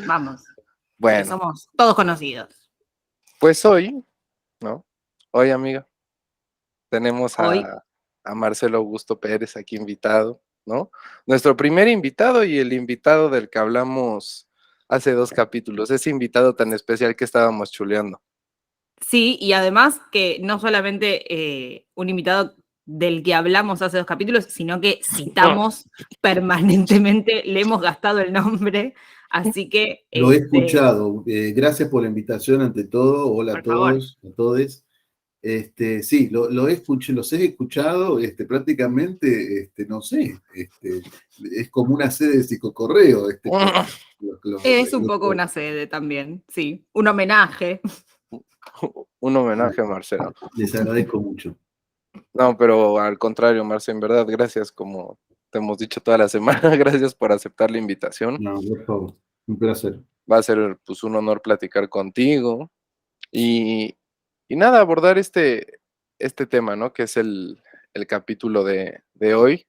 Vamos, que Bueno, somos todos conocidos. pues hoy, ¿no? Hoy, amiga, tenemos Hoy, a Marcelo Augusto Pérez aquí invitado, ¿no? Nuestro primer invitado y el invitado del que hablamos hace 2 capítulos, ese invitado tan especial que estábamos chuleando. sí, y además que no solamente un invitado del que hablamos hace 2 capítulos, sino que citamos permanentemente, le hemos gastado el nombre, así que, Lo he escuchado. Gracias por la invitación ante todo. Hola a por favor. todos, a todes. Sí, los he escuchado prácticamente, no sé, es como una sede de psicocorreo. Es un poco una sede también, sí, un homenaje. Un homenaje a Marcelo. Les agradezco mucho. No, pero al contrario, Marcelo, en verdad, gracias, como te hemos dicho toda la semana, gracias por aceptar la invitación. No, por favor, un placer. Va a ser pues un honor platicar contigo y, y nada, abordar este tema, ¿no? Que es el capítulo de hoy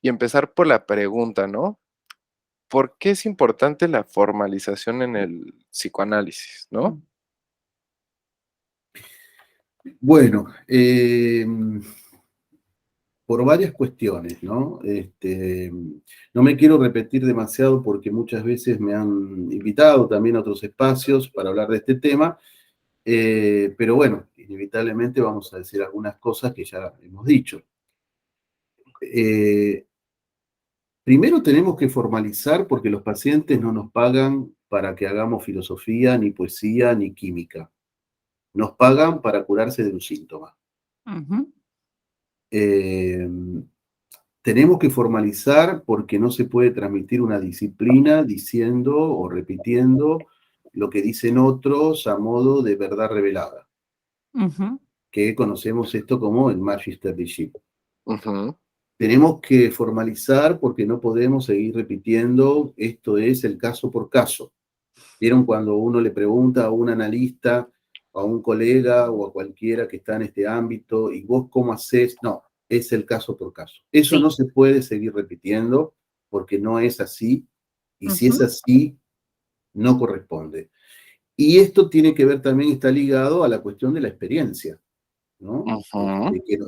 y empezar por la pregunta, ¿no? ¿Por qué es importante la formalización en el psicoanálisis, ¿no? Bueno, por varias cuestiones, ¿no? No me quiero repetir demasiado porque muchas veces me han invitado también a otros espacios para hablar de este tema, pero bueno, inevitablemente vamos a decir algunas cosas que ya hemos dicho. Primero tenemos que formalizar porque los pacientes no nos pagan para que hagamos filosofía, ni poesía, ni química. Nos pagan para curarse de un síntoma. Ujú. Tenemos que formalizar porque no se puede transmitir una disciplina diciendo o repitiendo lo que dicen otros a modo de verdad revelada, Ujú. que conocemos esto como el Magistership. Ujú. Tenemos que formalizar porque no podemos seguir repitiendo, esto es el caso por caso. ¿Vieron cuando uno le pregunta a un analista, a un colega o a cualquiera que está en este ámbito, ¿y vos cómo hacés? No, es el caso por caso. Eso Sí. no se puede seguir repitiendo porque no es así, y si es Ujú. así, no corresponde. Y esto tiene que ver también, está ligado a la cuestión de la experiencia, ¿no? Ujú. Que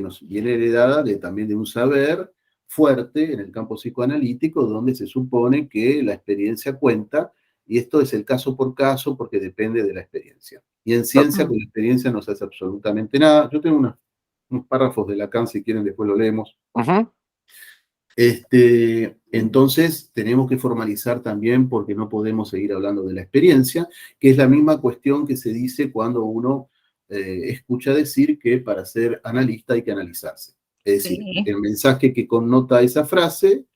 nos viene heredada también de un saber fuerte en el campo psicoanalítico, donde se supone que la experiencia cuenta, y esto es el caso por caso porque depende de la experiencia. Y en ciencia, con la experiencia no se hace absolutamente nada. Yo tengo unos párrafos de Lacan, si quieren, después lo leemos. Ujú. Entonces, tenemos que formalizar también porque no podemos seguir hablando de la experiencia, que es la misma cuestión que se dice cuando uno escucha decir que para ser analista hay que analizarse. Es decir, Sí. el mensaje que connota esa frase,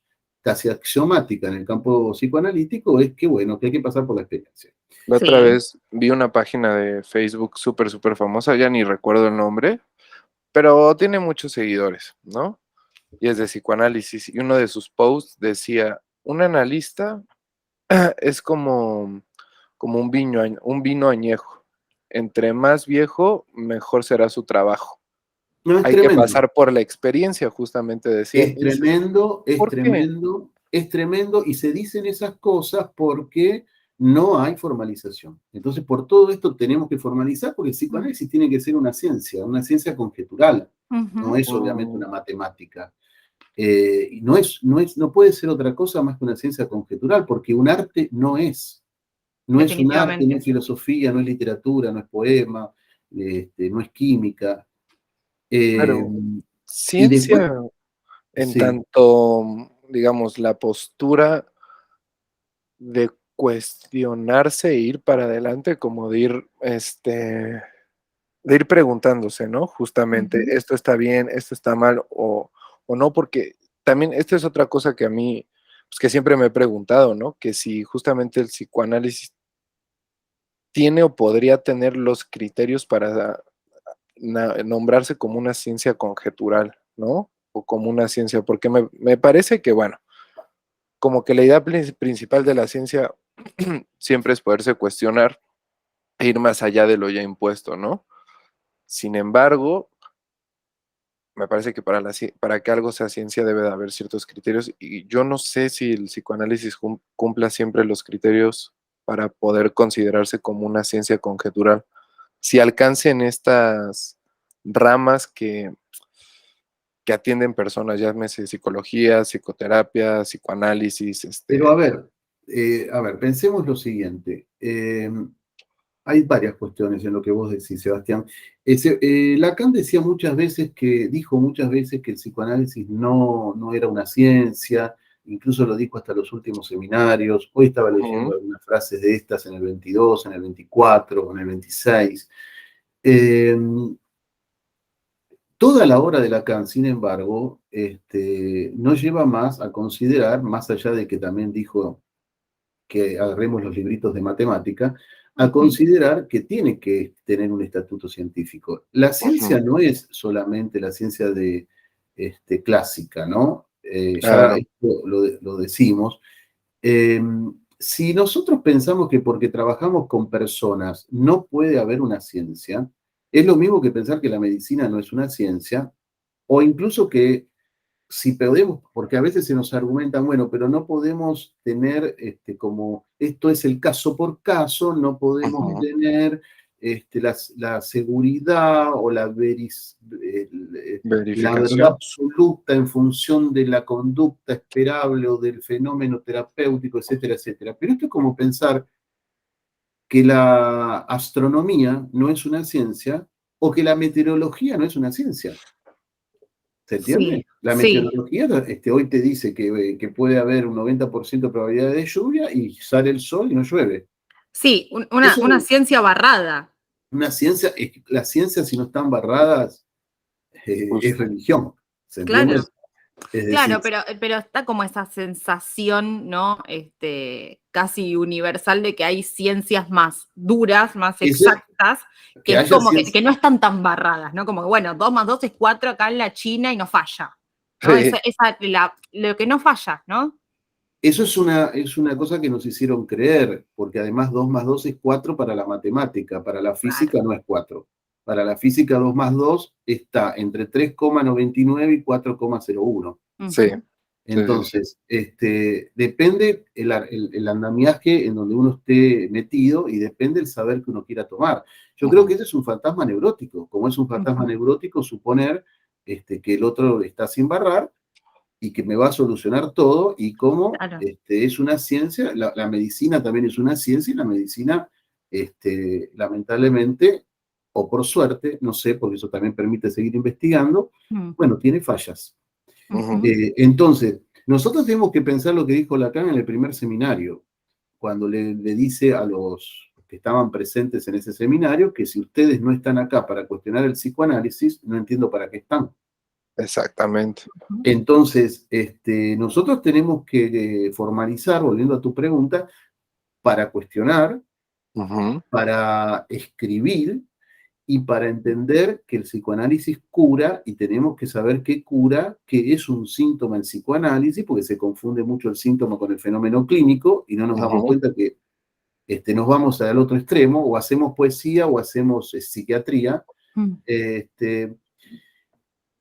casi axiomática en el campo psicoanalítico, es que, bueno, que hay que pasar por la experiencia. La otra Sí. vez vi una página de Facebook súper famosa, ya ni recuerdo el nombre, pero tiene muchos seguidores, ¿no? Y es de psicoanálisis, y uno de sus posts decía, un analista es como un vino añejo. Entre más viejo, mejor será su trabajo. No, es Hay que tremendo. pasar por la experiencia, justamente decía. Es Y dices, tremendo, es ¿por qué? tremendo, es tremendo, y se dicen esas cosas porque no hay formalización. Entonces, por todo esto tenemos que formalizar porque el psicoanálisis tiene que ser una ciencia conjetural, no Ujú. es obviamente una matemática. Y no puede ser otra cosa más que una ciencia conjetural, porque un arte no es un arte, no Definitivamente. es filosofía, no es literatura, no es poema, no es química. Eh, Pero y después, ciencia, en sí. tanto, digamos, la postura de cuestionarse e ir para adelante, como de ir preguntándose, ¿no? Justamente, Ujú. esto está bien, esto está mal o no, porque también esta es otra cosa que a mí, pues que siempre me he preguntado, ¿no? Que si justamente el psicoanálisis tiene o podría tener los criterios para nombrarse como una ciencia conjetural, ¿no? O como una ciencia, porque me parece que, bueno, como que la idea principal de la ciencia siempre es poderse cuestionar e ir más allá de lo ya impuesto, ¿no? Sin embargo, me parece que para que algo sea ciencia debe de haber ciertos criterios y yo no sé si el psicoanálisis cumpla siempre los criterios para poder considerarse como una ciencia conjetural. Si alcancen estas ramas que atienden personas, llámese psicología, psicoterapia, psicoanálisis, Pero a ver, pensemos lo siguiente. Hay varias cuestiones en lo que vos decís, Sebastián. Lacan decía muchas veces dijo muchas veces que el psicoanálisis no era una ciencia, incluso lo dijo hasta los últimos seminarios. Hoy estaba leyendo ujú, algunas frases de estas en el 22, en el 24, en el 26. Eh, Toda la obra de Lacan, sin embargo, no lleva más a considerar, más allá de que también dijo que agarremos los libritos de matemática, a Ujú. considerar que tiene que tener un estatuto científico. La ciencia ujú, no es solamente la ciencia clásica, ¿no? Ya claro, esto lo decimos. Eh, si nosotros pensamos que porque trabajamos con personas no puede haber una ciencia, es lo mismo que pensar que la medicina no es una ciencia, o incluso que si podemos, porque a veces se nos argumenta, bueno, pero no podemos tener, como esto es el caso por caso, no podemos ujú, tener la seguridad o la verdad verificación. absoluta en función de la conducta esperable o del fenómeno terapéutico, etcétera, etcétera. Pero esto es como pensar que la astronomía no es una ciencia o que la meteorología no es una ciencia. ¿Se Sí, entiende? La sí, meteorología hoy te dice que puede haber un 90% de probabilidad de lluvia y sale el sol y no llueve. sí, Eso una ciencia barrada. una ciencia, las ciencias si no están barradas es Justo. religión, ¿se entiende? Claro. Es decir, Claro, pero está como esa sensación, ¿no? Casi universal de que hay ciencias más duras, más ese, exactas, que que es haya como ciencia, que no están tan barradas, ¿no? Como que, bueno, 2 más 2 es 4 acá en la China y no falla, ¿no? Sí, Lo que no falla, ¿no? eso es una cosa que nos hicieron creer, porque además 2 más 2 es 4 para la matemática, para la Claro. física no es 4. Para la física 2 más 2 está entre 3,99 y 4,01. sí, Ujú. sí, sí, sí. Entonces, depende el andamiaje en donde uno esté metido y depende el saber que uno quiera tomar. Yo creo que Ujú, ese es un fantasma neurótico. Como es un fantasma Ujú. neurótico, suponer que el otro está sin barrar y que me va a solucionar todo y cómo Claro. es una ciencia, la medicina también es una ciencia y la medicina, lamentablemente, o por suerte, no sé, porque eso también permite seguir investigando, Mm. bueno, tiene fallas. Ujú. Entonces, nosotros tenemos que pensar lo que dijo Lacan en el primer seminario, cuando le dice a los que estaban presentes en ese seminario que si ustedes no están acá para cuestionar el psicoanálisis, no entiendo para qué están. Exactamente. Ujú. Entonces, nosotros tenemos que formalizar, volviendo a tu pregunta, para cuestionar, Ujú, para escribir y para entender que el psicoanálisis cura y tenemos que saber qué cura, qué es un síntoma en psicoanálisis, porque se confunde mucho el síntoma con el fenómeno clínico y no nos damos ujú, cuenta que nos vamos al otro extremo, o hacemos poesía o hacemos psiquiatría. Mm. Este,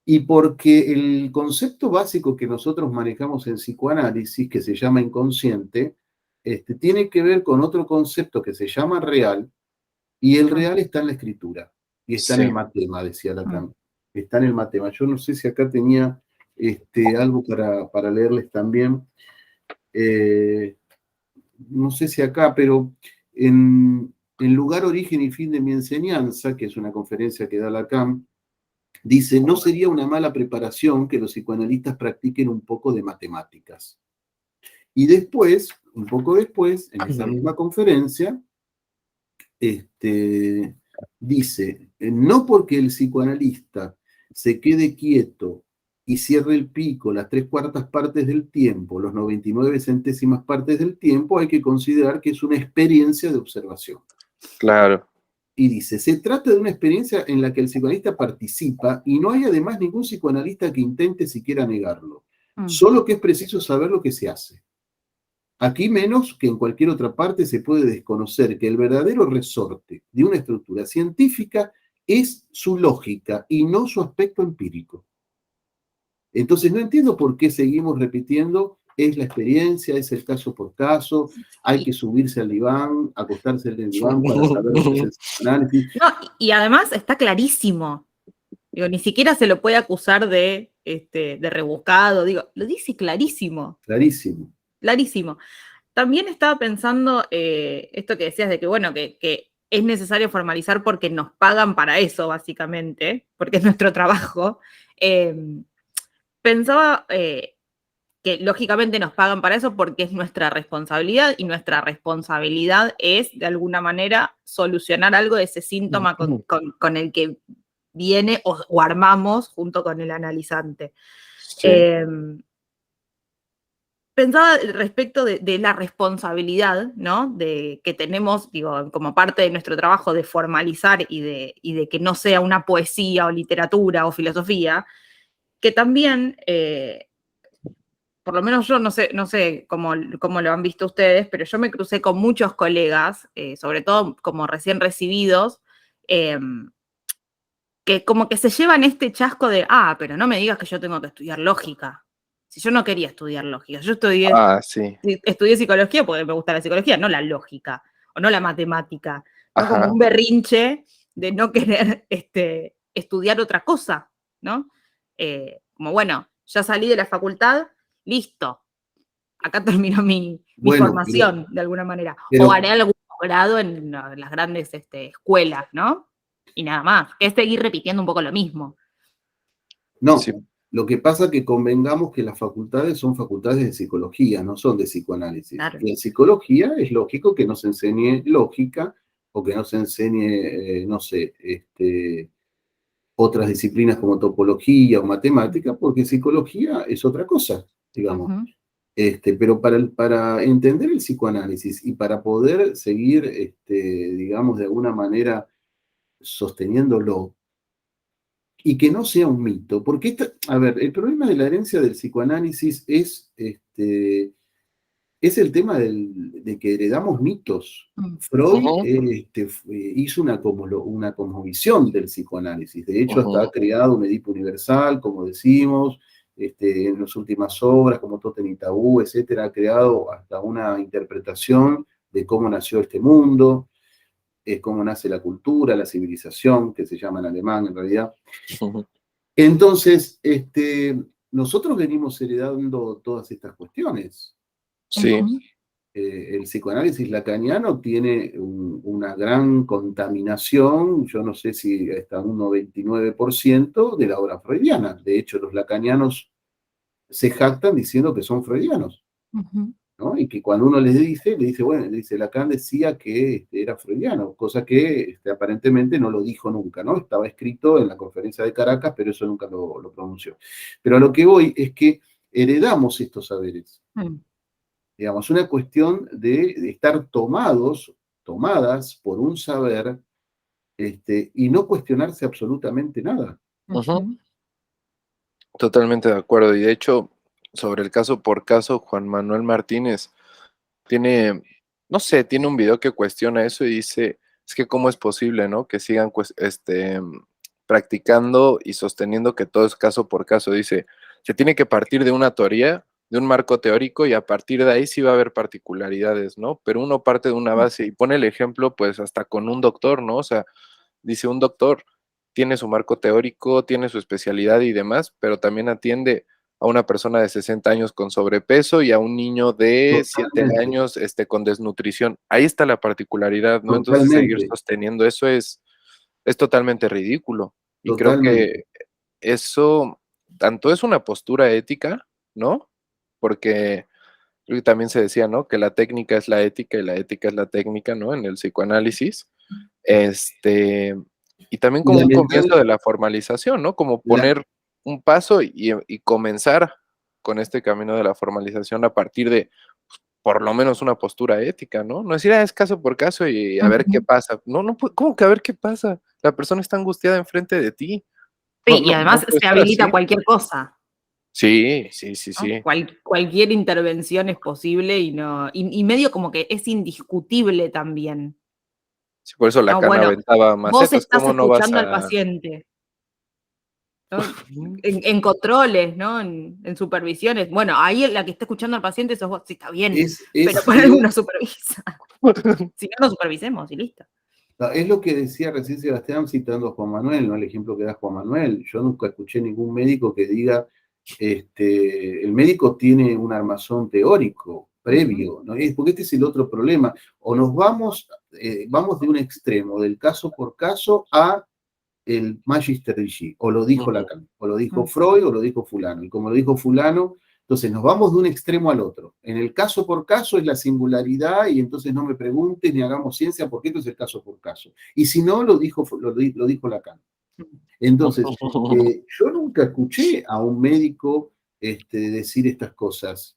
Y porque el concepto básico que nosotros manejamos en psicoanálisis, que se llama inconsciente, tiene que ver con otro concepto que se llama real, y el Ah, real está en la escritura, y está en sí. el matema, decía mm. Lacan. Está en el matema. Yo no sé si acá tenía algo para leerles también. Eh, no sé si acá, pero en Lugar, Origen y Fin de mi Enseñanza, que es una conferencia que da Lacan, dice, no sería una mala preparación que los psicoanalistas practiquen un poco de matemáticas. Y después, un poco después, en esa Ujú, misma conferencia, dice, no porque el psicoanalista se quede quieto y cierre el pico las 3/4 partes del tiempo, los 99 centésimas partes del tiempo, hay que considerar que es una experiencia de observación. claro. Y dice, se trata de una experiencia en la que el psicoanalista participa y no hay además ningún psicoanalista que intente siquiera negarlo. Mm. Solo que es preciso saber lo que se hace. Aquí menos que en cualquier otra parte se puede desconocer que el verdadero resorte de una estructura científica es su lógica y no su aspecto empírico. Entonces no entiendo por qué seguimos repitiendo, es la experiencia, es el caso por caso, hay que subirse al diván, acostarse en el diván para saber lo que es el psicoanálisis. No, y además está clarísimo. Digo, ni siquiera se lo puede acusar de rebuscado, digo, lo dice clarísimo, Clarísimo. clarísimo. También estaba pensando esto que decías de que, bueno, que es necesario formalizar porque nos pagan para eso, básicamente, porque es nuestro trabajo. Pensaba que lógicamente nos pagan para eso porque es nuestra responsabilidad y nuestra responsabilidad es, de alguna manera, solucionar algo de ese síntoma con el que viene o armamos junto con el analizante. Sí. Pensaba respecto de la responsabilidad, ¿no? Que tenemos, digo, como parte de nuestro trabajo de formalizar y de que no sea una poesía o literatura o filosofía, que también, por lo menos yo no sé cómo lo han visto ustedes, pero yo me crucé con muchos colegas, sobre todo como recién recibidos, eh, que como que se llevan este chasco de, pero no me digas que yo tengo que estudiar lógica. Si yo no quería estudiar lógica, yo Sí. estudié psicología porque me gusta la psicología, no la lógica, o no la matemática, ¿no? Como Ajá. un berrinche de no querer estudiar otra cosa, ¿no? Como bueno, ya salí de la facultad, listo, acá terminó mi Bueno, formación, de alguna manera. O pero haré algún grado en las grandes escuelas, ¿no? Y nada más, que es seguir repitiendo un poco lo mismo. no, Sí. lo que pasa es que convengamos que las facultades son facultades de psicología, no son de psicoanálisis. Claro. Y en psicología es lógico que nos enseñe lógica o que nos enseñe, no sé, otras disciplinas como topología o matemática, porque psicología es otra cosa, digamos. Ujú. Pero para entender el psicoanálisis y para poder seguir, digamos, de alguna manera sosteniéndolo, y que no sea un mito, porque a ver, el problema de la herencia del psicoanálisis es el tema de que heredamos mitos. Mm. Freud Ujú, hizo una cosmovisión del psicoanálisis. De hecho, hasta ujú, ha creado un Edipo universal, como decimos, en las últimas obras, como Totem y Tabú, etcétera, ha creado hasta una interpretación de cómo nació este mundo, cómo nace la cultura, la civilización, que se llama en alemán en realidad. ujú. Entonces, nosotros venimos heredando todas estas cuestiones. Sí. Ujú. El psicoanálisis lacaniano tiene una gran contaminación, yo no sé si hasta un 99% de la obra freudiana. De hecho, los lacanianos se jactan diciendo que son freudianos, Ujú. ¿no? Y que cuando uno le dice, bueno, le dice, Lacan decía que era freudiano, cosa que aparentemente no lo dijo nunca, ¿no? Estaba escrito en la conferencia de Caracas, pero eso nunca lo pronunció. Pero a lo que voy es que heredamos estos saberes. Mm. Digamos, una cuestión de estar tomadas por un saber, y no cuestionarse absolutamente nada. Ujú. Ujú. Totalmente de acuerdo. Y de hecho, sobre el caso por caso, Juan Manuel Martínez tiene, no sé, tiene un video que cuestiona eso y dice, es que cómo es posible, ¿no? Que sigan practicando y sosteniendo que todo es caso por caso. Dice, se tiene que partir de una teoría, de un marco teórico y a partir de ahí sí va a haber particularidades, ¿no? Pero uno parte de una base y pone el ejemplo pues hasta con un doctor, ¿no? O sea, dice un doctor tiene su marco teórico, tiene su especialidad y demás, pero también atiende a una persona de 60 años con sobrepeso y a un niño de 7 Totalmente, años con desnutrición. Ahí está la particularidad, ¿no? Entonces seguir totalmente, sosteniendo eso es totalmente ridículo. Y creo totalmente. que eso tanto es una postura ética, ¿no? Porque creo que también se decía, ¿no? Que la técnica es la ética y la ética es la técnica, ¿no? En el psicoanálisis. Este, y también Y como un comienzo lamentable, de la formalización, ¿no? Como la- poner un paso y comenzar con este camino de la formalización a partir de por lo menos una postura ética, ¿no? No decir, es caso por caso y a ver qué Ujú. pasa. No, no, ¿cómo que a ver qué pasa? La persona está angustiada enfrente de ti. No, Sí, y no, no además puede se ser habilita así. cualquier cosa, Sí, sí, sí, ¿no? sí. Cualquier intervención es posible y no, y medio como que es indiscutible también, Sí, por eso ¿no? Lacan Bueno, aventaba vos macetas. estás ¿Cómo no vas escuchando al a...? paciente. ¿no? En controles, ¿no? En supervisiones. Bueno, ahí la que está escuchando al paciente sos vos, sí, está bien, pero por algo uno supervisa. Si no, no supervisemos y listo. Es lo que decía recién Sebastián citando a Juan Manuel, ¿no? El ejemplo que da Juan Manuel. Yo nunca escuché ningún médico que diga, el médico tiene un armazón teórico previo, ¿no? Porque este es el otro problema. O nos vamos de un extremo, del caso por caso, a el Magister Ricci, o lo dijo Lacan, o lo dijo Freud, o lo dijo fulano. Y como lo dijo fulano, entonces nos vamos de un extremo al otro. En el caso por caso es la singularidad y entonces no me preguntes ni hagamos ciencia porque esto es el caso por caso. Y si no, lo dijo Lacan. Entonces, yo nunca escuché a un médico decir estas cosas.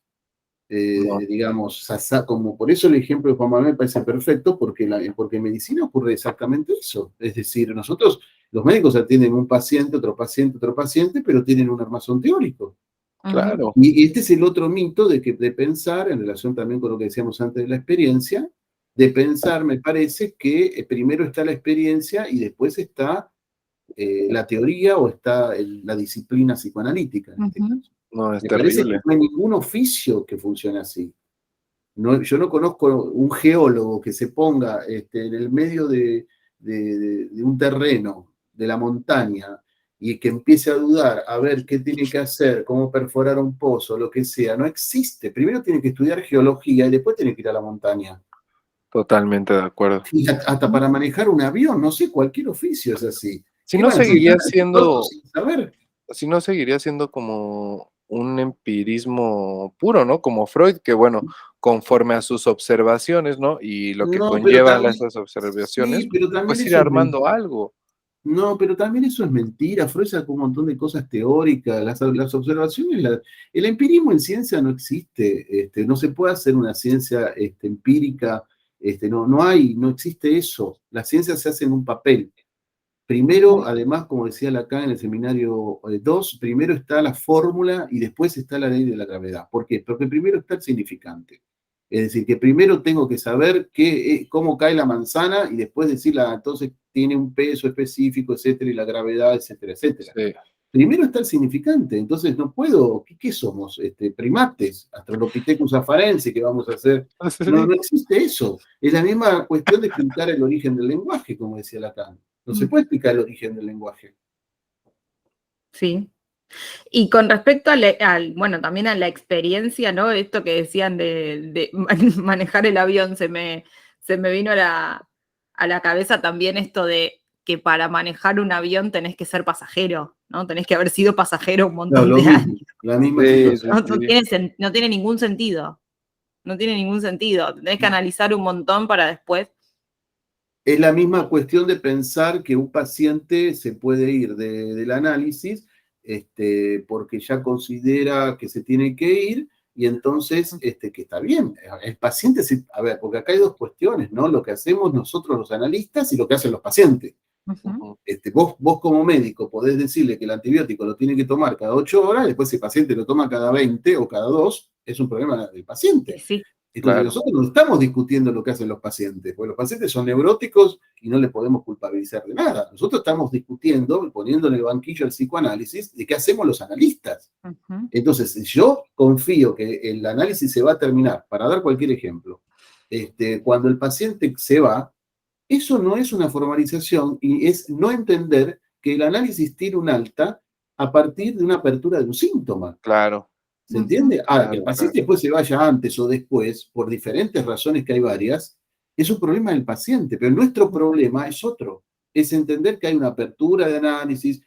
No. Digamos, como por eso el ejemplo de Juan Manuel me parece perfecto, porque en medicina ocurre exactamente eso. Es decir, nosotros, los médicos atienden un paciente, otro paciente, otro paciente, pero tienen un armazón teórico. Claro. Y este es el otro mito de pensar, en relación también con lo que decíamos antes de la experiencia, de pensar, me parece, que primero está la experiencia y después está la teoría o está la disciplina psicoanalítica, en este caso. No, es Me parece que terrible. no hay ningún oficio que funcione así. No, yo no conozco un geólogo que se ponga en el medio de un terreno, de la montaña, y que empiece a dudar, a ver qué tiene que hacer, cómo perforar un pozo, lo que sea. No existe. Primero tiene que estudiar geología y después tiene que ir a la montaña. Totalmente de acuerdo. Y hasta para manejar un avión, no sé, cualquier oficio es así. Si no seguiría siendo, Sin saber. si no seguiría siendo como un empirismo puro, ¿no? Como Freud, que bueno, conforme a sus observaciones, ¿no? Y lo que No, pero conllevan también, esas observaciones, sí, pero también pues ir eso es armando algo. No, pero también eso es mentira. Freud sacó un montón de cosas teóricas, las observaciones, el empirismo en ciencia no existe. No se puede hacer una ciencia empírica, no existe eso. La ciencia se hace en un papel. Primero, además, como decía Lacan en el seminario 2, primero está la fórmula y después está la ley de la gravedad. ¿Por qué? Porque primero está el significante. Es decir, que primero tengo que saber cómo cae la manzana y después decirla, entonces tiene un peso específico, etcétera, y la gravedad, etcétera, etcétera. Sí. Primero está el significante, entonces no puedo, ¿qué somos? Primates, Australopithecus afarense, que vamos a hacer. No existe eso. Es la misma cuestión de explicar el origen del lenguaje, como decía Lacan. No se puede explicar el origen del lenguaje. Sí. Y con respecto bueno, también a la experiencia, ¿no? Esto que decían de manejar el avión, se me vino a la cabeza también esto de que para manejar un avión tenés que ser pasajero, ¿no? Tenés que haber sido pasajero un montón de años. La misma Sí, situación. No tiene ningún sentido. No tiene ningún sentido. Tenés que analizar un montón para después. Es la misma cuestión de pensar que un paciente se puede ir del análisis porque ya considera que se tiene que ir y entonces que está bien. El paciente, a ver, porque acá hay dos cuestiones, ¿no? Lo que hacemos nosotros los analistas y lo que hacen los pacientes. Vos como médico podés decirle que el antibiótico lo tiene que tomar cada 8 horas, después si el paciente lo toma cada 20 o cada 2, es un problema del paciente. Sí. Entonces claro. nosotros no estamos discutiendo lo que hacen los pacientes, porque los pacientes son neuróticos y no les podemos culpabilizar de nada. Nosotros estamos discutiendo, poniendo en el banquillo el psicoanálisis, de qué hacemos los analistas. Entonces, yo confío que el análisis se va a terminar, para dar cualquier ejemplo, cuando el paciente se va, eso no es una formalización y es no entender que el análisis tiene un alta a partir de una apertura de un síntoma. Claro. ¿Se entiende? Ahora, Claro, que el paciente después se vaya antes o después, por diferentes razones que hay varias, es un problema del paciente, pero nuestro problema es otro. Es entender que hay una apertura de análisis,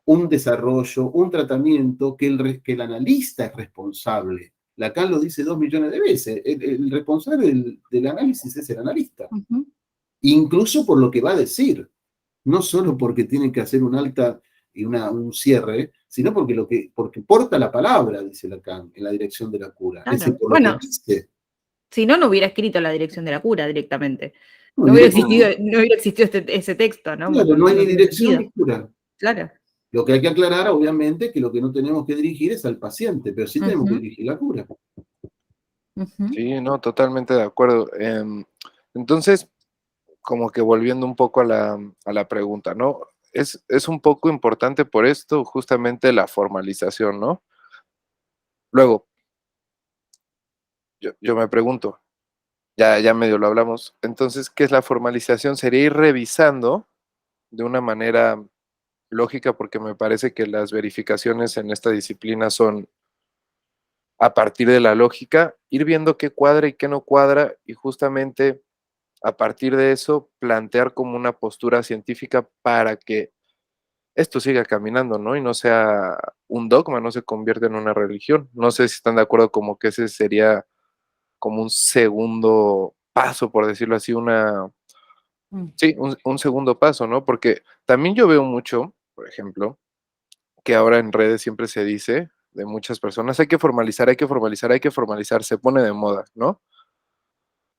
un desarrollo, un tratamiento, que el analista es responsable. Lacan lo dice 2 millones de veces. El responsable del análisis es el analista. Incluso por lo que va a decir. No solo porque tiene que hacer un alta y un cierre, sino porque porta la palabra, dice Lacan, en la dirección de la cura. Claro. Es decir, por Bueno, lo que dice. Si no, no hubiera escrito la dirección de la cura directamente. No, No hubiera existido ese texto, ¿no? Claro, no hay ni tiene dirección sentido. ni cura. Claro. Lo que hay que aclarar, obviamente, es que lo que no tenemos que dirigir es al paciente, pero sí tenemos que dirigir la cura. Sí, no, totalmente de acuerdo. Entonces, como que volviendo un poco a la pregunta, ¿no? es un poco importante por esto, justamente la formalización, ¿no? Luego, yo me pregunto, ya medio lo hablamos, entonces, ¿qué es la formalización? Sería ir revisando de una manera lógica, porque me parece que las verificaciones en esta disciplina son a partir de la lógica, ir viendo qué cuadra y qué no cuadra, y justamente a partir de eso plantear como una postura científica para que esto siga caminando, ¿no? Y no sea un dogma, no se convierta en una religión. No sé si están de acuerdo como que ese sería como un segundo paso, por decirlo así, Mm. sí, un segundo paso, ¿no? Porque también yo veo mucho, por ejemplo, que ahora en redes siempre se dice de muchas personas, hay que formalizar, hay que formalizar, hay que formalizar, se pone de moda, ¿no?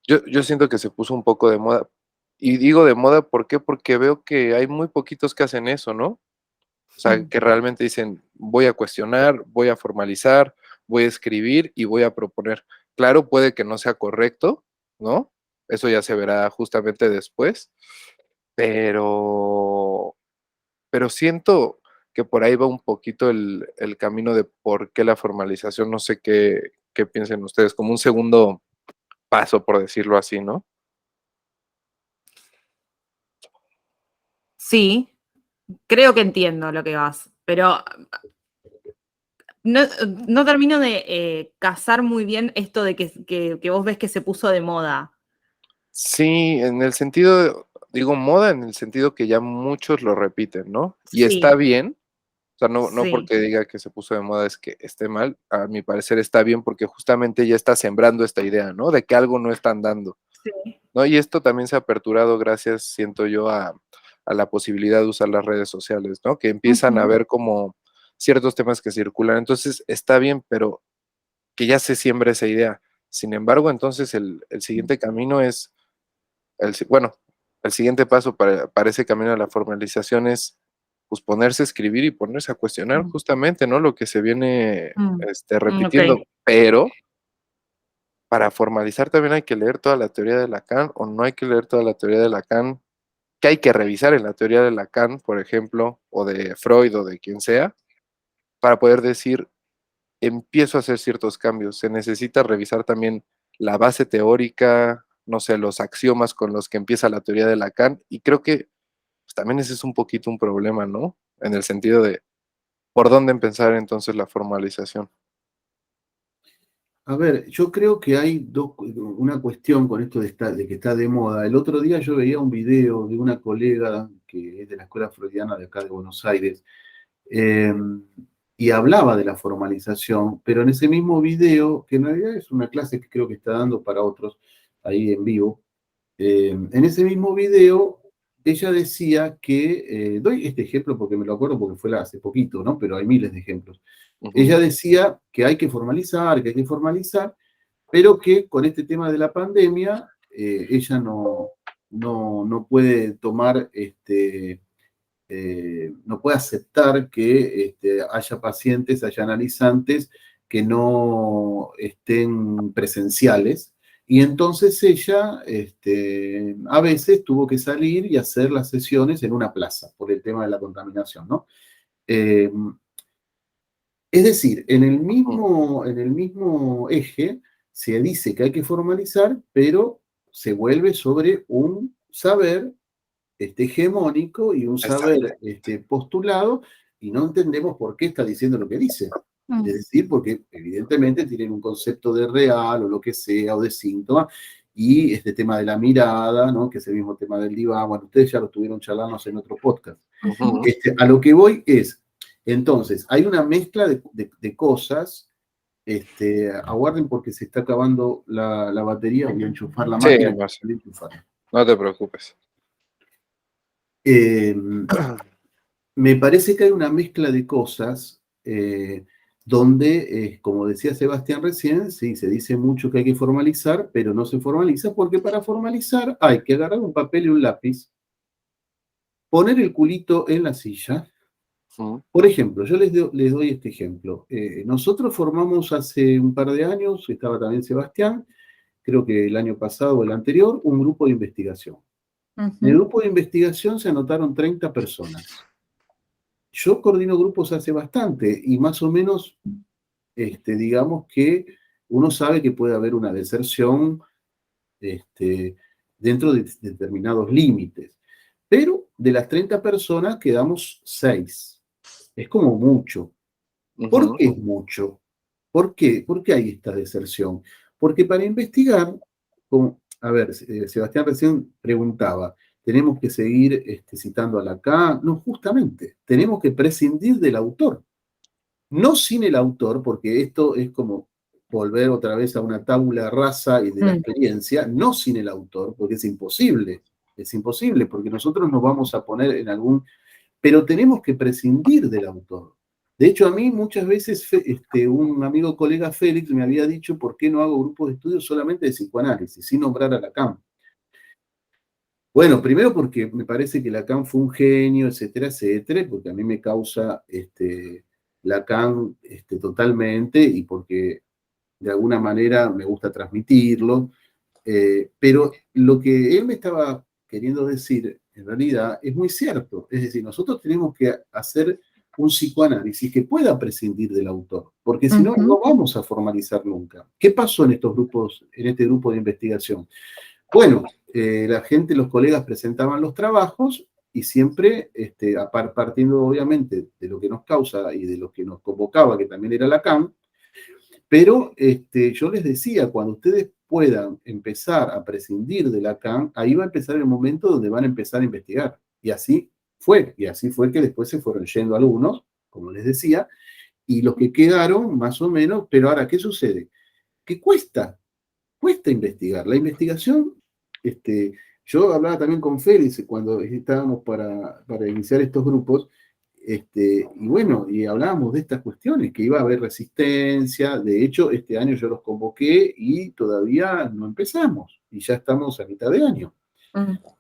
Yo siento que se puso un poco de moda. Y digo de moda, ¿por qué? Porque veo que hay muy poquitos que hacen eso, ¿no? O sea, Mm. que realmente dicen, voy a cuestionar, voy a formalizar, voy a escribir y voy a proponer. Claro, puede que no sea correcto, ¿no? Eso ya se verá justamente después, pero, pero siento que por ahí va un poquito el camino de por qué la formalización, no sé qué piensen ustedes, como un segundo paso, por decirlo así, ¿no? Sí, creo que entiendo lo que vas, pero no, no termino de casar muy bien esto de que vos ves que se puso de moda. Sí, en el sentido, digo moda, en el sentido que ya muchos lo repiten, ¿no? Y está Sí, bien, o sea, no sí. porque diga que se puso de moda es que esté mal, a mi parecer está bien porque justamente ya está sembrando esta idea, ¿no? De que algo no están dando, Sí. ¿no? Y esto también se ha aperturado gracias, siento yo, a la posibilidad de usar las redes sociales, ¿no? Que empiezan a Ujú. ver como ciertos temas que circulan. Entonces, está bien, pero que ya se siembra esa idea. Sin embargo, entonces el siguiente camino es bueno, el siguiente paso para ese camino a la formalización es, pues, ponerse a escribir y ponerse a cuestionar Mm. justamente, ¿no? Lo que se viene, Mm. Ok. repitiendo. Pero para formalizar también hay que leer toda la teoría de Lacan, o no hay que leer toda la teoría de Lacan. ¿Qué hay que revisar en la teoría de Lacan, por ejemplo, o de Freud, o de quien sea, para poder decir, empiezo a hacer ciertos cambios? Se necesita revisar también la base teórica, no sé, los axiomas con los que empieza la teoría de Lacan, y creo que pues, también ese es un poquito un problema, ¿no? En el sentido de, ¿por dónde empezar entonces la formalización? A ver, yo creo que hay una cuestión con esto de que está de moda. El otro día yo veía un video de una colega que es de la Escuela Freudiana de acá de Buenos Aires, eh, y hablaba de la formalización, pero en ese mismo video, que en realidad es una clase que creo que está dando para otros ahí en vivo, en ese mismo video ella decía que, doy este ejemplo porque me lo acuerdo porque fue hace poquito, ¿no? Pero hay miles de ejemplos. Ujú, Ella decía que hay que hay que formalizar, pero que con este tema de la pandemia ella no puede tomar, no puede aceptar que haya pacientes, haya analizantes que no estén presenciales. Y entonces ella a veces tuvo que salir y hacer las sesiones en una plaza por el tema de la contaminación, ¿no? Eh, es decir, ujú, en el mismo eje se dice que hay que formalizar, pero se vuelve sobre un saber hegemónico y un exacto. saber postulado, y no entendemos por qué está diciendo lo que dice. Es Mm. decir, porque evidentemente tienen un concepto de real o lo que sea, o de síntoma, y este tema de la mirada, ¿no? Que es el mismo tema del diván, bueno, ustedes ya lo estuvieron charlando en otro podcast. Ujú. A lo que voy es, entonces, hay una mezcla de cosas. Aguarden porque se está acabando la batería, voy a enchufar la Sí, máquina, Marce, voy a enchufarla. no te preocupes. Eh, Me parece que hay una mezcla de cosas donde, como decía Sebastián recién, sí, se dice mucho que hay que formalizar, pero no se formaliza porque para formalizar hay que agarrar un papel y un lápiz, poner el culito en la silla. Ujú, Por ejemplo, yo les doy este ejemplo. Nosotros formamos hace un par de años, estaba también Sebastián, creo que el año pasado o el anterior, un grupo de investigación. En el grupo de investigación se anotaron 30 personas. Yo coordino grupos hace bastante y más o menos, digamos que uno sabe que puede haber una deserción dentro de determinados límites. Pero de las 30 personas quedamos 6. Es como mucho. ¿Por qué es mucho? ¿Por qué? ¿Por qué hay esta deserción? Porque para investigar, a ver, Sebastián recién preguntaba, ¿tenemos que seguir citando a Lacan? No, justamente, tenemos que prescindir del autor. No sin el autor, porque esto es como volver otra vez a una tabula rasa y de la experiencia, no sin el autor, porque es imposible, porque nosotros nos vamos a poner en algún, pero tenemos que prescindir del autor. De hecho, a mí muchas veces un amigo colega Félix me había dicho por qué no hago grupos de estudio solamente de psicoanálisis, sin nombrar a Lacan. Bueno, primero porque me parece que Lacan fue un genio, etcétera, etcétera, porque a mí me causa Lacan totalmente y porque de alguna manera me gusta transmitirlo, pero lo que él me estaba queriendo decir en realidad es muy cierto, es decir, nosotros tenemos que hacer un psicoanálisis que pueda prescindir del autor, porque si no, no vamos a formalizar nunca. ¿Qué pasó en estos grupos, en este grupo de investigación? Bueno, la gente, los colegas presentaban los trabajos y siempre, partiendo obviamente de lo que nos causa y de lo que nos convocaba, que también era Lacan, pero yo les decía, cuando ustedes puedan empezar a prescindir de Lacan, ahí va a empezar el momento donde van a empezar a investigar. Y así fue que después se fueron yendo algunos, como les decía, y los que quedaron, más o menos, pero ahora, ¿qué sucede? Que cuesta investigar. La investigación, yo hablaba también con Félix cuando estábamos para iniciar estos grupos, y bueno, y hablábamos de estas cuestiones, que iba a haber resistencia. De hecho, este año yo los convoqué y todavía no empezamos, y ya estamos a mitad de año,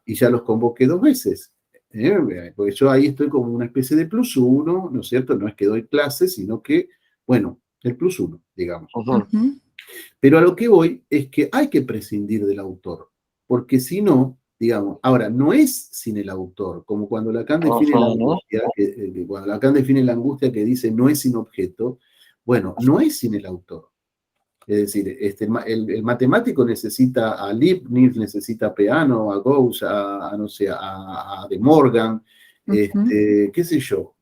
y ya los convoqué 2 veces. Porque yo ahí estoy como una especie de plus uno, ¿no es cierto? No es que doy clases, sino que, bueno, el plus uno, digamos. Pero a lo que voy es que hay que prescindir del autor, porque si no, digamos, ahora, no es sin el autor, como cuando Lacan define la angustia, cuando Lacan define la angustia que dice no es sin objeto, bueno, no es sin el autor. Es decir, el matemático necesita a Leibniz, necesita a Peano, a Gauss, no sé, a De Morgan, qué sé yo,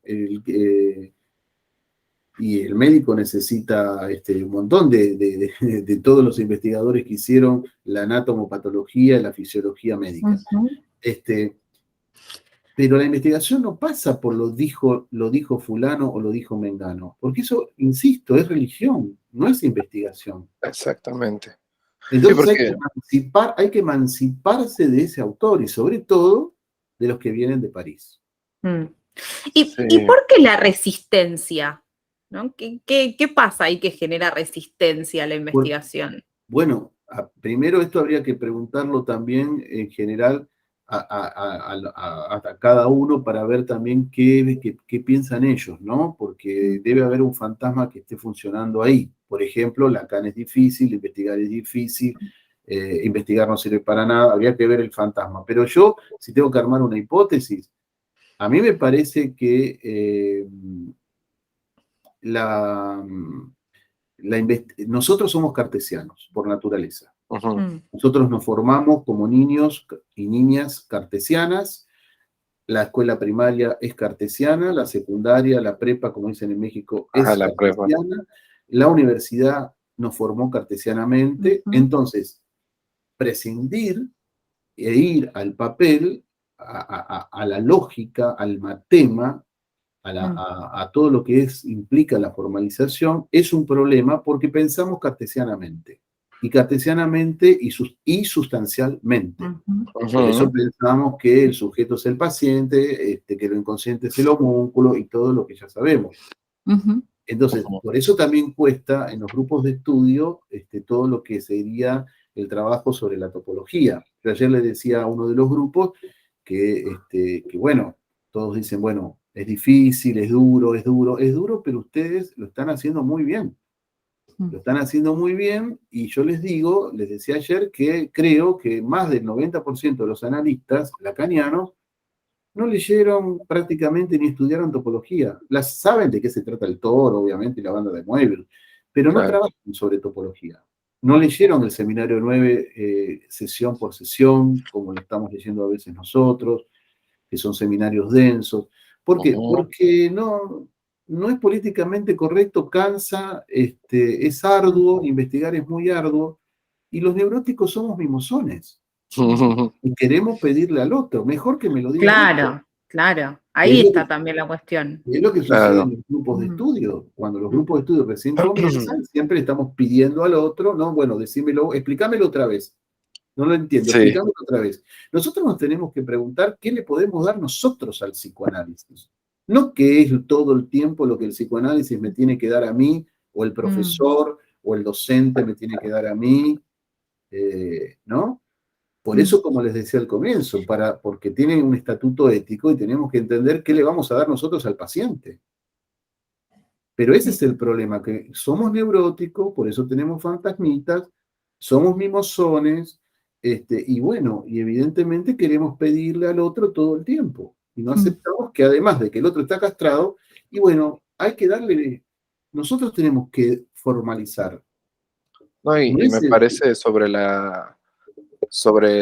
y el médico necesita un montón de todos los investigadores que hicieron la anatomopatología y la fisiología médica. Pero la investigación no pasa por lo dijo fulano o lo dijo mengano, porque eso, insisto, es religión, no es investigación. Exactamente. Entonces Sí, hay que emanciparse de ese autor y sobre todo de los que vienen de París. ¿Y por qué la resistencia? ¿No? ¿Qué pasa ahí que genera resistencia a la investigación? Bueno, primero esto habría que preguntarlo también en general a cada uno para ver también qué piensan ellos, ¿no? Porque debe haber un fantasma que esté funcionando ahí. Por ejemplo, Lacan es difícil, investigar es difícil, investigar no sirve para nada, habría que ver el fantasma. Pero yo, si tengo que armar una hipótesis, a mí me parece que nosotros somos cartesianos por naturaleza. Nosotros nos formamos como niños y niñas cartesianas. La escuela primaria es cartesiana, la secundaria, la prepa, como dicen en México, es cartesiana. La universidad nos formó cartesianamente. Entonces, prescindir e ir al papel, a la lógica, al matema, a todo lo que implica la formalización, es un problema porque pensamos cartesianamente. Y cartesianamente y sustancialmente. Por eso pensamos que el sujeto es el paciente, que lo inconsciente es el homúnculo y todo lo que ya sabemos. Entonces, por eso también cuesta en los grupos de estudio todo lo que sería el trabajo sobre la topología. Yo ayer le decía a uno de los grupos que bueno, todos dicen, bueno, es difícil, es duro, pero ustedes lo están haciendo muy bien. Lo están haciendo muy bien y yo les decía ayer que creo que más del 90% de los analistas lacanianos no leyeron prácticamente ni estudiaron topología. Saben de qué se trata el Toro, obviamente, y la banda de Moebius, pero no Claro. trabajan sobre topología. No leyeron el seminario 9 sesión por sesión, como lo estamos leyendo a veces nosotros, que son seminarios densos. ¿Por qué? Ujú. Porque no es políticamente correcto, cansa, es arduo, investigar es muy arduo, y los neuróticos somos mimosones. Y queremos pedirle al otro, mejor que me lo diga el otro. Claro, claro. Que Ahí está también la cuestión. es lo que sucede en Claro. los grupos de Mm, estudio. Cuando los mm, grupos de estudio recién comienzan, siempre estamos pidiendo al otro, no, bueno, decímelo, explícamelo otra vez. No lo entiendo, Sí. explícamelo otra vez. Nosotros nos tenemos que preguntar qué le podemos dar nosotros al psicoanálisis. No qué es todo el tiempo lo que el psicoanálisis me tiene que dar a mí, o el mm, profesor, o el docente me tiene que dar a mí, ¿no? Por mm. eso, como les decía al comienzo, porque tienen un estatuto ético y tenemos que entender qué le vamos a dar nosotros al paciente. Pero ese es Sí. el problema, que somos neuróticos, por eso tenemos fantasmitas, somos mimosones, y bueno, y evidentemente queremos pedirle al otro todo el tiempo. Y no Mm. aceptamos que además de que el otro está castrado, y bueno, hay que nosotros tenemos que formalizar. No, No y es me parece sobre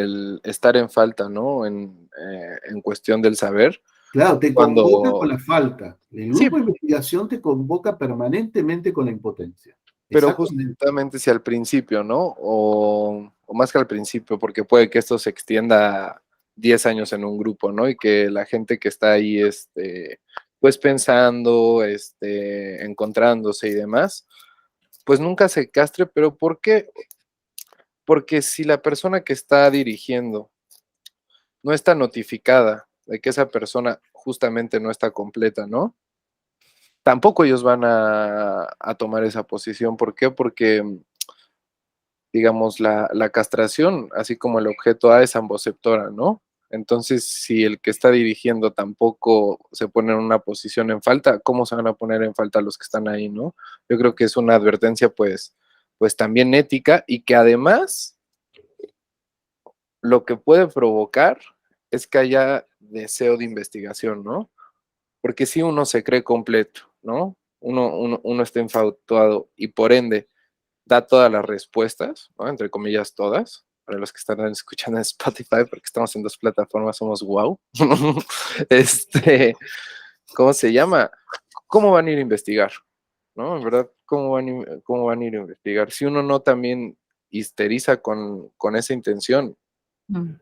el estar en falta, ¿no? En cuestión del saber. claro, te convoca con Cuando, la falta. El sí, grupo de investigación te convoca permanentemente con la impotencia. pero Exactamente. justamente si al principio, ¿no? O más que al principio, porque puede que esto se extienda 10 años en un grupo, ¿no? Y que la gente que está ahí, pues pensando, encontrándose y demás, pues nunca se castre, pero ¿por qué? Porque si la persona que está dirigiendo no está notificada de que esa persona justamente no está completa, ¿no? Tampoco ellos van a tomar esa posición. ¿Por qué? Porque, digamos, la castración, así como el objeto A es amboceptora, ¿no? Entonces, si el que está dirigiendo tampoco se pone en una posición en falta, ¿cómo se van a poner en falta los que están ahí, no? Yo creo que es una advertencia, pues también ética y que además lo que puede provocar es que haya deseo de investigación, ¿no? Porque si uno se cree completo, ¿no? Uno está infatuado y por ende da todas las respuestas, ¿no? Entre comillas, todas. Para los que están escuchando en Spotify, porque estamos en dos plataformas, somos wow. ¿Cómo se llama? ¿Cómo van a ir a investigar? ¿No? En verdad, cómo van a ir a investigar? Si uno no también histeriza con esa intención, Mm.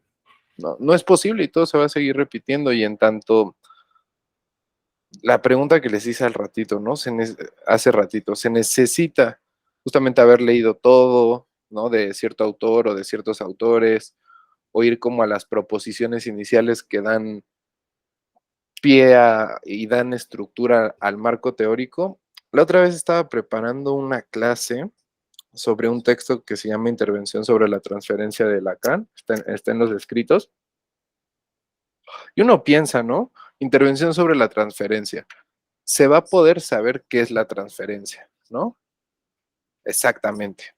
no es posible y todo se va a seguir repitiendo y en tanto la pregunta que les hice al ratito, ¿no? Hace ratito, se necesita justamente haber leído todo, ¿no? De cierto autor o de ciertos autores, o ir como a las proposiciones iniciales que dan y dan estructura al marco teórico. La otra vez estaba preparando una clase sobre un texto que se llama Intervención sobre la transferencia de Lacan, está en los escritos, y uno piensa, ¿no? Intervención sobre la transferencia. Se va a poder saber qué es la transferencia, ¿no? Exactamente.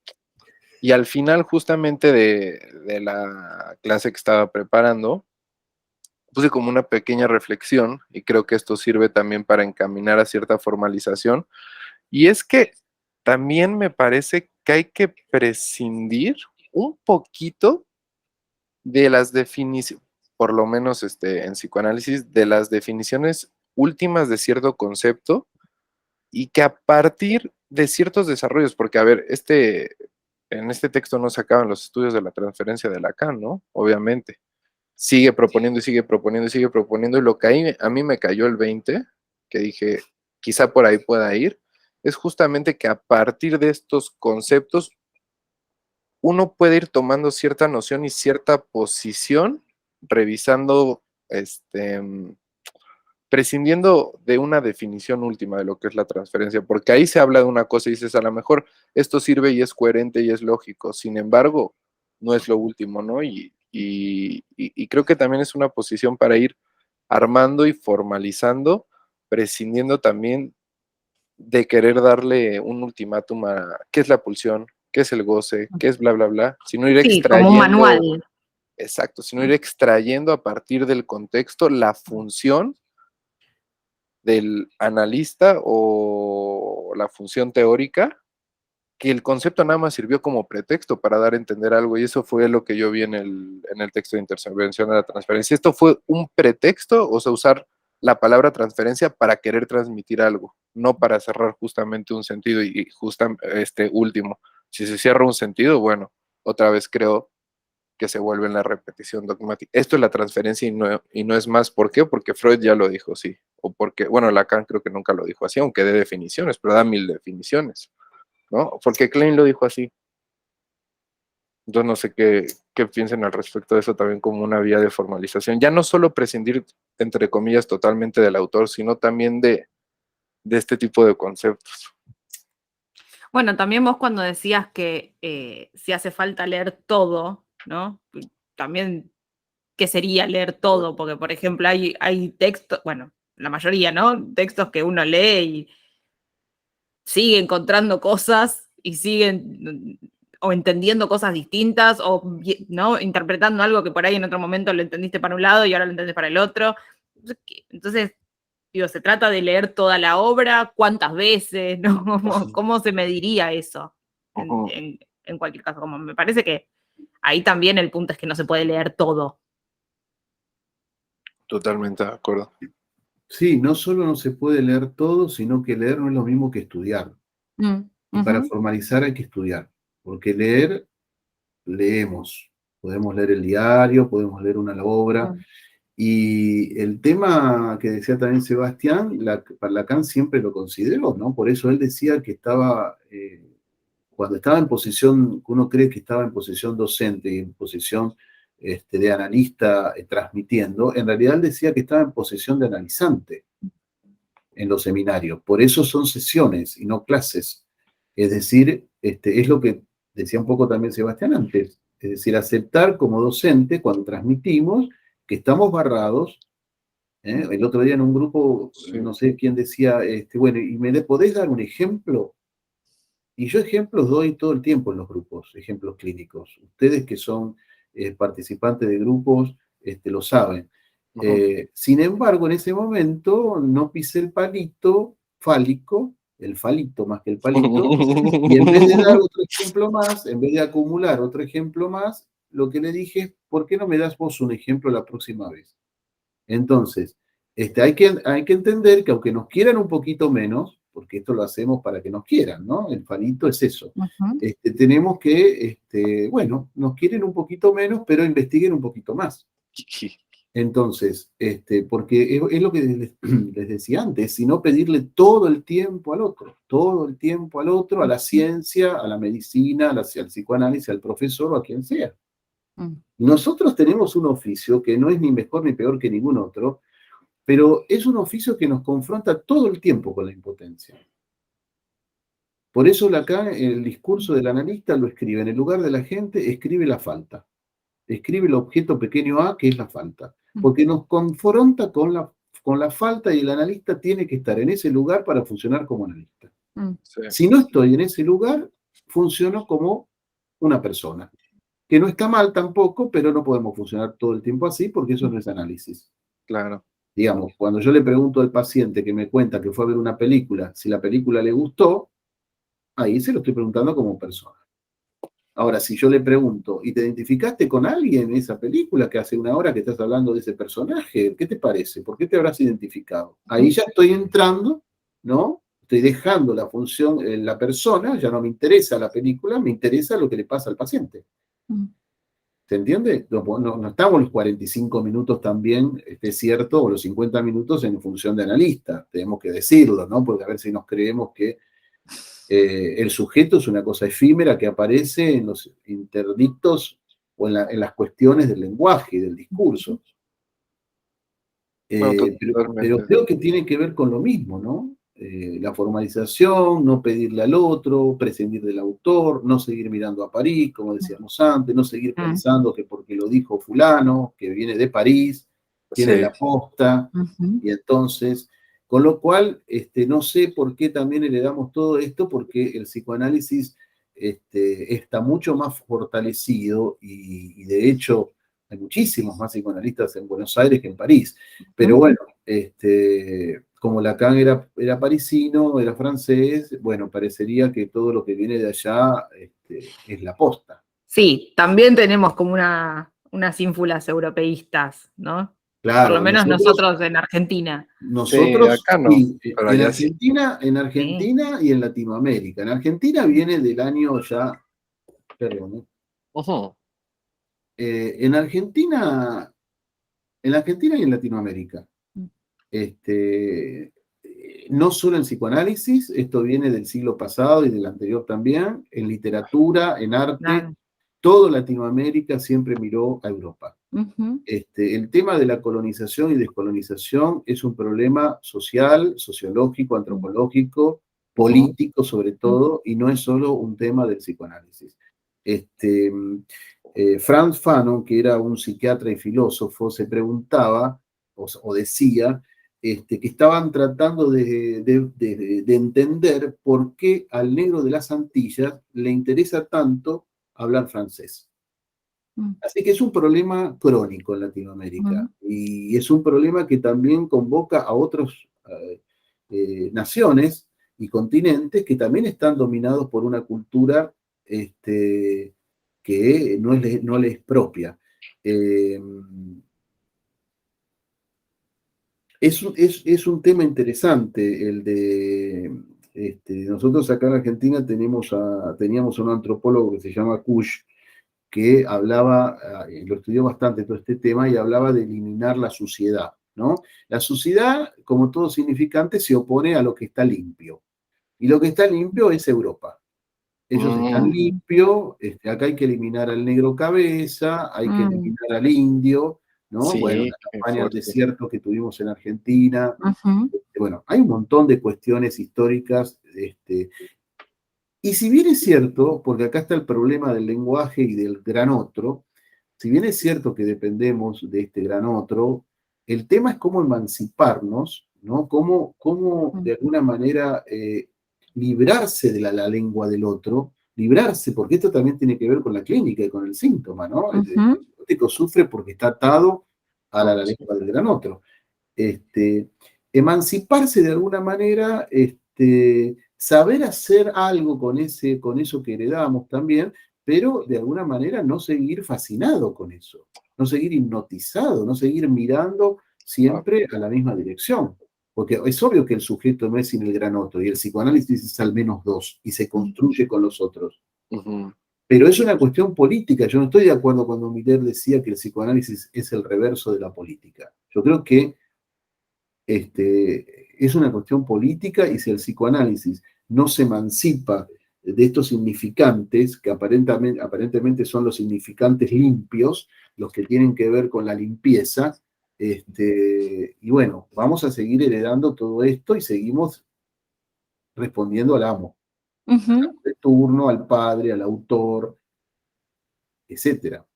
Y al final, justamente de la clase que estaba preparando, puse como una pequeña reflexión y creo que esto sirve también para encaminar a cierta formalización. Y es que también me parece que hay que prescindir un poquito de las definiciones, por lo menos en psicoanálisis, de las definiciones últimas de cierto concepto y que a partir de ciertos desarrollos, porque a ver, en este texto no se acaban los estudios de la transferencia de Lacan, ¿no? Obviamente. Sigue proponiendo y sigue proponiendo y sigue proponiendo, y lo que ahí a mí me cayó el 20, que dije, quizá por ahí pueda ir, es justamente que a partir de estos conceptos uno puede ir tomando cierta noción y cierta posición, revisando, prescindiendo de una definición última de lo que es la transferencia, porque ahí se habla de una cosa y dices, a lo mejor esto sirve y es coherente y es lógico, sin embargo, no es lo último, ¿no? Y creo que también es una posición para ir armando y formalizando, prescindiendo también de querer darle un ultimátum a qué es la pulsión, qué es el goce, qué es bla, bla, bla, sino ir Sí, como un extrayendo, manual. exacto, sino ir extrayendo a partir del contexto la función del analista o la función teórica, que el concepto nada más sirvió como pretexto para dar a entender algo, y eso fue lo que yo vi en el texto de intervención de la transferencia. Esto fue un pretexto, o sea, usar la palabra transferencia para querer transmitir algo, no para cerrar justamente un sentido, y este último, si se cierra un sentido, bueno, otra vez creo que se vuelve en la repetición dogmática. Esto es la transferencia y no es más. ¿Por qué? Porque Freud ya lo dijo así. O porque, bueno, Lacan creo que nunca lo dijo así, aunque dé definiciones, pero da 1000 definiciones, ¿no? Porque Klein lo dijo así. Entonces no sé qué piensen al respecto de eso también como una vía de formalización. Ya no solo prescindir, entre comillas, totalmente del autor, sino también de este tipo de conceptos. Bueno, también vos cuando decías que si hace falta leer todo, ¿no? También, ¿qué sería leer todo? Porque, por ejemplo, hay textos, bueno, la mayoría, ¿no? Textos que uno lee y sigue encontrando cosas y siguen o entendiendo cosas distintas o, ¿no? Interpretando algo que por ahí en otro momento lo entendiste para un lado y ahora lo entendés para el otro. Entonces, digo, ¿se trata de leer toda la obra? ¿Cuántas veces? ¿No? ¿Cómo se mediría eso? En cualquier caso, como me parece que ahí también el punto es que no se puede leer todo. Totalmente de acuerdo. Sí, no solo no se puede leer todo, sino que leer no es lo mismo que estudiar. Y para formalizar hay que estudiar, porque leer, leemos. Podemos leer el diario, podemos leer una obra. Y el tema que decía también Sebastián, para Lacan siempre lo consideró, ¿no? Por eso él decía que estaba, cuando estaba en posición, uno cree que estaba en posición docente y en posición de analista transmitiendo, en realidad él decía que estaba en posición de analizante en los seminarios. Por eso son sesiones y no clases. Es decir, es lo que decía un poco también Sebastián antes. Es decir, aceptar como docente cuando transmitimos que estamos barrados. El otro día en un grupo, Sí. no sé quién decía, bueno, ¿y me podés dar un ejemplo? Y yo ejemplos doy todo el tiempo en los grupos, ejemplos clínicos. Ustedes que son participantes de grupos lo saben. Sin embargo, en ese momento no pisé el palito fálico, el falito más que el palito, y en vez de dar otro ejemplo más, en vez de acumular otro ejemplo más, lo que le dije es, ¿por qué no me das vos un ejemplo la próxima vez? Entonces, hay que entender que aunque nos quieran un poquito menos, porque esto lo hacemos para que nos quieran, ¿no? El falito es eso. Tenemos que, bueno, nos quieren un poquito menos, pero investiguen un poquito más. Entonces, porque es lo que les decía antes, sino pedirle todo el tiempo al otro, a la ciencia, a la medicina, al psicoanálisis, al profesor o a quien sea. Nosotros tenemos un oficio que no es ni mejor ni peor que ningún otro, pero es un oficio que nos confronta todo el tiempo con la impotencia. Por eso Lacan, el discurso del analista lo escribe, en el lugar de la gente, escribe la falta. Escribe el objeto pequeño a, que es la falta. Porque nos confronta con la falta y el analista tiene que estar en ese lugar para funcionar como analista. Sí. Si no estoy en ese lugar, funciono como una persona. Que no está mal tampoco, pero no podemos funcionar todo el tiempo así porque eso no es análisis. Claro. Digamos, cuando yo le pregunto al paciente que me cuenta que fue a ver una película, si la película le gustó, ahí se lo estoy preguntando como persona. Ahora, si yo le pregunto, ¿y te identificaste con alguien en esa película que hace una hora que estás hablando de ese personaje? ¿Qué te parece? ¿Por qué te habrás identificado? Ahí ya estoy entrando, ¿no? Estoy dejando la función, la persona, ya no me interesa la película, me interesa lo que le pasa al paciente. ¿Se entiende? No estamos los 45 minutos también, es cierto, o los 50 minutos en función de analista, tenemos que decirlo, ¿no? Porque a ver si nos creemos que el sujeto es una cosa efímera que aparece en los interdictos o en las cuestiones del lenguaje y del discurso. No, Pero creo que tiene que ver con lo mismo, ¿no? La formalización, no pedirle al otro, prescindir del autor, no seguir mirando a París, como decíamos antes, no seguir pensando que porque lo dijo fulano, que viene de París, tiene la posta, y entonces Con lo cual, no sé por qué también heredamos todo esto, porque el psicoanálisis está mucho más fortalecido y de hecho hay muchísimos más psicoanalistas en Buenos Aires que en París. Pero bueno, como Lacan era parisino, era francés, bueno, parecería que todo lo que viene de allá es la posta. Sí, también tenemos como unas ínfulas europeístas, ¿no? Por lo Claro, menos nosotros en Argentina. Sí, nosotros acá no, sí, pero en allá sí. Argentina, Sí. y en Latinoamérica. En Argentina viene del año ya, perdón, Ujú. eh, en Argentina, en Argentina y en Latinoamérica. No solo en psicoanálisis, esto viene del siglo pasado y del anterior también, en literatura, en arte, Claro. todo Latinoamérica siempre miró a Europa. Ujú. El tema de la colonización y descolonización es un problema social, sociológico, antropológico, Ujú. político sobre todo, y no es solo un tema del psicoanálisis. Este, Franz Fanon, que era un psiquiatra y filósofo, se preguntaba o decía que estaban tratando de entender por qué al negro de las Antillas le interesa tanto hablar francés. Mm, Así que es un problema crónico en Latinoamérica mm, y es un problema que también convoca a otras naciones y continentes que también están dominados por una cultura que no les propia. Eh, es un tema interesante el de... nosotros acá en Argentina teníamos a un antropólogo que se llama Kusch, que hablaba, lo estudió bastante todo este tema, y hablaba de eliminar la suciedad, ¿no? La suciedad, como todo significante, se opone a lo que está limpio. Y lo que está limpio es Europa. Ellos están Mm, mm, limpios, acá hay que eliminar al negro cabeza, hay que mm, eliminar al indio, ¿no? Bueno, sí, la qué campaña al fuerte. desierto que tuvimos en Argentina. ujú, Bueno, hay un montón de cuestiones históricas, y si bien es cierto, porque acá está el problema del lenguaje y del gran otro, si bien es cierto que dependemos de este gran otro, el tema es cómo emanciparnos, ¿no? Cómo mm, de alguna manera librarse de la lengua del otro, librarse, porque esto también tiene que ver con la clínica y con el síntoma, ¿no? El ujú, psicótico sufre porque está atado a la Sí. lengua del gran otro. Este, emanciparse de alguna manera, saber hacer algo con eso que heredamos también, pero de alguna manera no seguir fascinado con eso, no seguir hipnotizado, no seguir mirando Ah, siempre a la misma dirección. Porque es obvio que el sujeto no es sin el gran otro, y el psicoanálisis es al menos dos, y se mm, construye con los otros. ujú. Pero es una cuestión política. Yo no estoy de acuerdo cuando Miller decía que el psicoanálisis es el reverso de la política. Yo creo que es una cuestión política, y si el psicoanálisis no se emancipa de estos significantes, que aparentemente son los significantes limpios, los que tienen que ver con la limpieza, y bueno, vamos a seguir heredando todo esto y seguimos respondiendo al amo, ujú. de turno, al padre, al autor, etcétera.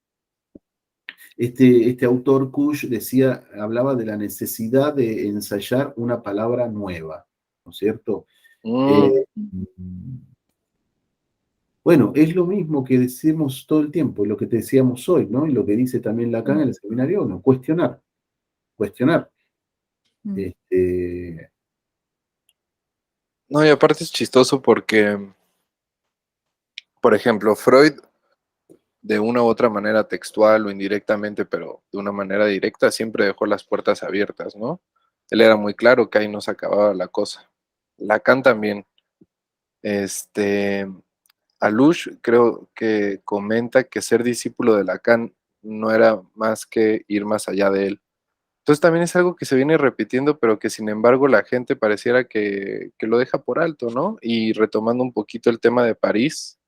Este autor Kush hablaba de la necesidad de ensayar una palabra nueva, ¿no es cierto? Mm, Eh, bueno, es lo mismo que decimos todo el tiempo, lo que te decíamos hoy, ¿no? Y lo que dice también Lacan en el seminario, no, cuestionar, cuestionar. Mm, Este, No, y aparte es chistoso porque, por ejemplo, Freud, de una u otra manera textual o indirectamente, pero de una manera directa, siempre dejó las puertas abiertas, ¿no? Él era muy claro que ahí no se acababa la cosa. Lacan también. Este, Alush creo que comenta que ser discípulo de Lacan no era más que ir más allá de él. Entonces también es algo que se viene repitiendo, pero que sin embargo la gente pareciera que lo deja por alto, ¿no? Y retomando un poquito el tema de París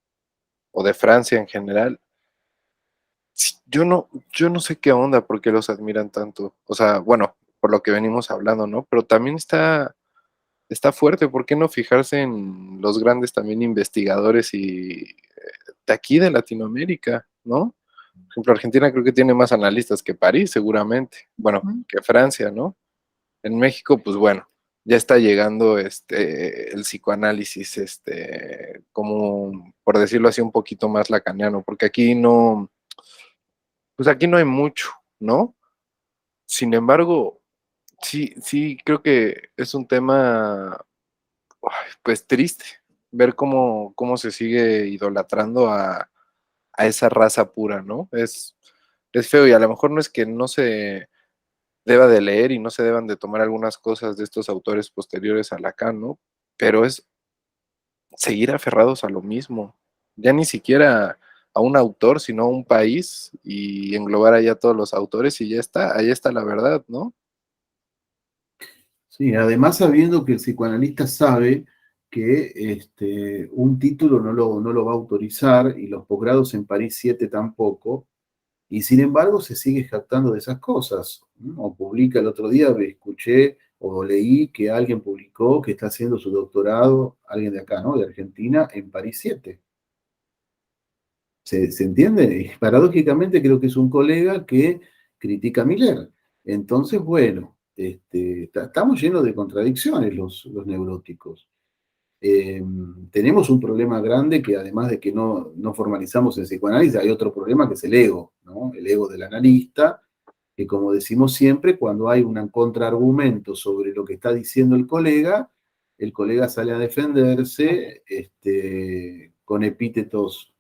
o de Francia en general, sí, yo no sé qué onda, por qué los admiran tanto. O sea, bueno, por lo que venimos hablando, ¿no? Pero también está fuerte, ¿por qué no fijarse en los grandes también investigadores y de aquí de Latinoamérica, ¿no? Por ejemplo, Argentina creo que tiene más analistas que París, seguramente. Bueno, mm, que Francia, ¿no? En México, pues bueno, ya está llegando el psicoanálisis, como por decirlo así, un poquito más lacaniano, porque aquí no, pues aquí no hay mucho, ¿no? Sin embargo, sí, sí, creo que es un tema, ay, pues triste, ver cómo se sigue idolatrando a esa raza pura, ¿no? Es feo y a lo mejor no es que no se deba de leer y no se deban de tomar algunas cosas de estos autores posteriores a Lacan, ¿no? Pero es seguir aferrados a lo mismo, ya ni siquiera a un autor, sino a un país y englobar allá a todos los autores y ya está, ahí está la verdad, ¿no? Sí, además sabiendo que el psicoanalista sabe que un título no lo va a autorizar y los posgrados en París 7 tampoco, y sin embargo se sigue jactando de esas cosas, ¿no? O publica el otro día, escuché o leí que alguien publicó que está haciendo su doctorado, alguien de acá, ¿no? De Argentina, en París 7. ¿Se entiende? Y paradójicamente creo que es un colega que critica a Miller. Entonces, bueno, estamos llenos de contradicciones los neuróticos. Tenemos un problema grande que además de que no formalizamos el psicoanálisis, hay otro problema que es el ego, ¿no? El ego del analista, que como decimos siempre, cuando hay un contraargumento sobre lo que está diciendo el colega sale a defenderse con epítetos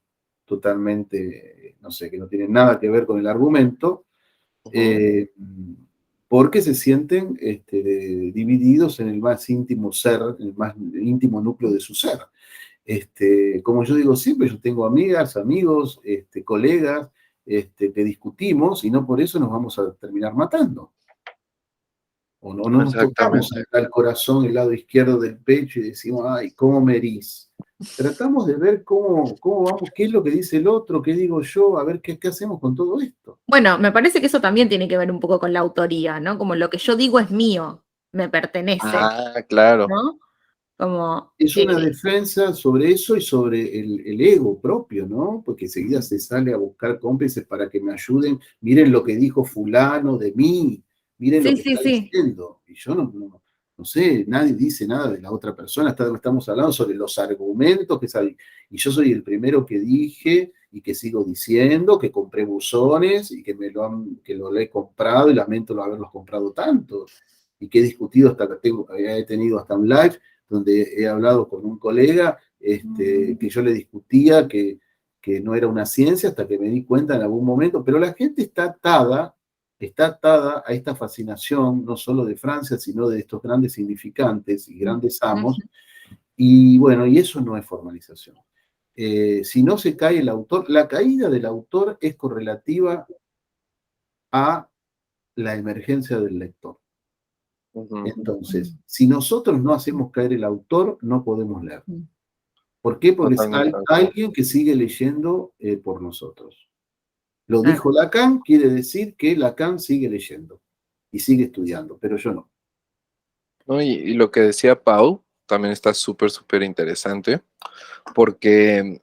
totalmente, no sé, que no tienen nada que ver con el argumento, Ujú. eh, porque se sienten divididos en el más íntimo ser, en el más íntimo núcleo de su ser. Como yo digo siempre, yo tengo amigas, amigos, colegas, que discutimos y no por eso nos vamos a terminar matando. O no nos tocamos Exactamente. acá el corazón, el lado izquierdo del pecho y decimos, ay, cómo me herís. Tratamos de ver cómo vamos, qué es lo que dice el otro, qué digo yo, a ver qué hacemos con todo esto. Bueno, me parece que eso también tiene que ver un poco con la autoría, ¿no? Como lo que yo digo es mío, me pertenece, Ah, claro. ¿no? Como, Es una defensa sobre eso y sobre el ego propio, ¿no? Porque enseguida se sale a buscar cómplices para que me ayuden. Miren lo que dijo fulano de mí, miren lo sí, que sí, está sí. diciendo. Y yo no sé, nadie dice nada de la otra persona, estamos hablando sobre los argumentos que sabe. Y yo soy el primero que dije y que sigo diciendo que compré buzones y que lo he comprado y lamento no haberlos comprado tanto. Y que he discutido hasta que he tenido hasta un live donde he hablado con un colega que yo le discutía que no era una ciencia hasta que me di cuenta en algún momento, pero la gente está atada a esta fascinación, no solo de Francia, sino de estos grandes significantes y grandes amos, y bueno, y eso no es formalización. Si no se cae el autor, la caída del autor es correlativa a la emergencia del lector. Ujú. Entonces, si nosotros no hacemos caer el autor, no podemos leer. ¿Por qué? Porque es Totalmente de acuerdo. alguien que sigue leyendo por nosotros. Lo Claro. dijo Lacan, quiere decir que Lacan sigue leyendo y sigue estudiando, pero yo no. ¿No? Y lo que decía Pau también está súper, súper interesante, porque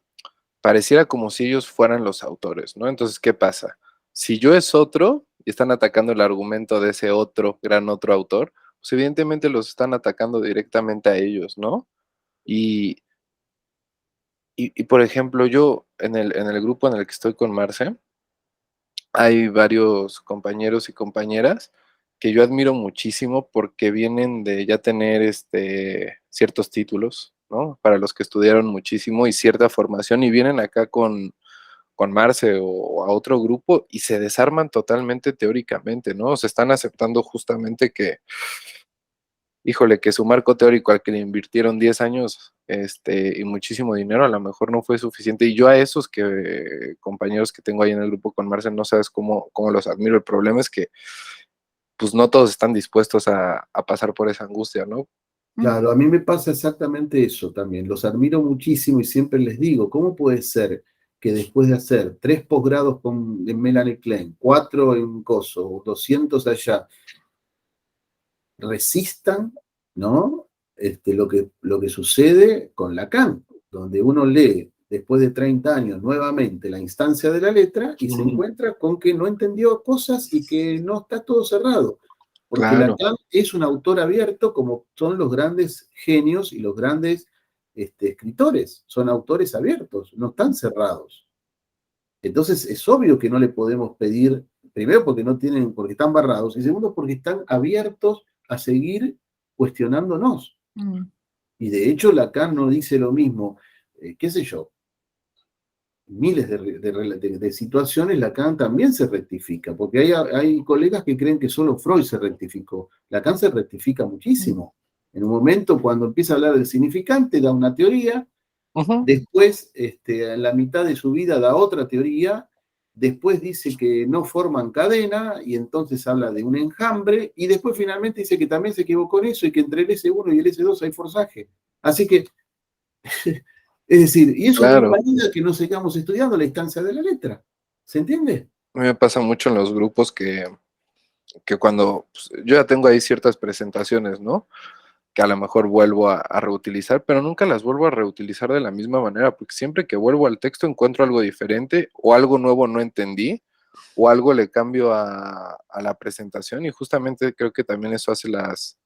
pareciera como si ellos fueran los autores, ¿no? Entonces, ¿qué pasa? Si yo es otro y están atacando el argumento de ese otro, gran otro autor, pues evidentemente los están atacando directamente a ellos, ¿no? Y, y por ejemplo, yo en el grupo en el que estoy con Marce, hay varios compañeros y compañeras que yo admiro muchísimo porque vienen de ya tener ciertos títulos, ¿no? Para los que estudiaron muchísimo y cierta formación y vienen acá con Marce o a otro grupo y se desarman totalmente teóricamente, ¿no? Se están aceptando justamente que, híjole, que su marco teórico al que le invirtieron 10 años y muchísimo dinero, a lo mejor no fue suficiente. Y yo a esos compañeros que tengo ahí en el grupo con Marce, no sabes cómo los admiro. El problema es que, pues, no todos están dispuestos a pasar por esa angustia, ¿no? Claro, a mí me pasa exactamente eso también. Los admiro muchísimo y siempre les digo, ¿cómo puede ser que después de hacer 3 posgrados en Melanie Klein, 4 en Coso, 200 allá, resistan, ¿no? Lo que sucede con Lacan, donde uno lee después de 30 años nuevamente la instancia de la letra y se encuentra con que no entendió cosas y que no está todo cerrado. Porque Claro, Lacan es un autor abierto como son los grandes genios y los grandes escritores. Son autores abiertos, no están cerrados. Entonces es obvio que no le podemos pedir, primero porque no tienen, porque están barrados, y segundo porque están abiertos a seguir cuestionándonos. Mm. Y de hecho Lacan no dice lo mismo, qué sé yo, miles de situaciones Lacan también se rectifica, porque hay colegas que creen que solo Freud se rectificó. Lacan se rectifica muchísimo. En un momento, cuando empieza a hablar del significante, da una teoría, ujú, después, en la mitad de su vida, da otra teoría, después dice que no forman cadena, y entonces habla de un enjambre, y después finalmente dice que también se equivocó en eso, y que entre el S1 y el S2 hay forzaje. Así que es decir, y eso no claro. invalida que no sigamos estudiando la instancia de la letra. ¿Se entiende? A mí me pasa mucho en los grupos que cuando pues, yo ya tengo ahí ciertas presentaciones, ¿no? Que a lo mejor vuelvo a reutilizar, pero nunca las vuelvo a reutilizar de la misma manera, porque siempre que vuelvo al texto encuentro algo diferente o algo nuevo no entendí o algo le cambio a la presentación y justamente creo que también eso hace las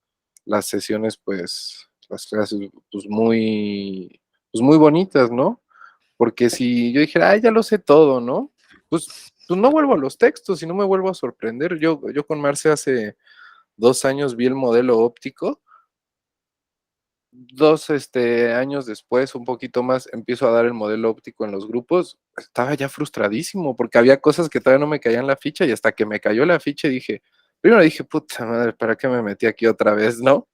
sesiones, pues, las clases, pues muy bonitas, ¿no? Porque si yo dijera, ya lo sé todo, ¿no? Pues no vuelvo a los textos y no me vuelvo a sorprender. Yo con Marce hace 2 años vi el modelo óptico. 2 años después, un poquito más, empiezo a dar el modelo óptico en los grupos. Estaba ya frustradísimo porque había cosas que todavía no me caían la ficha y hasta que me cayó la ficha primero dije, puta madre, ¿para qué me metí aquí otra vez, no?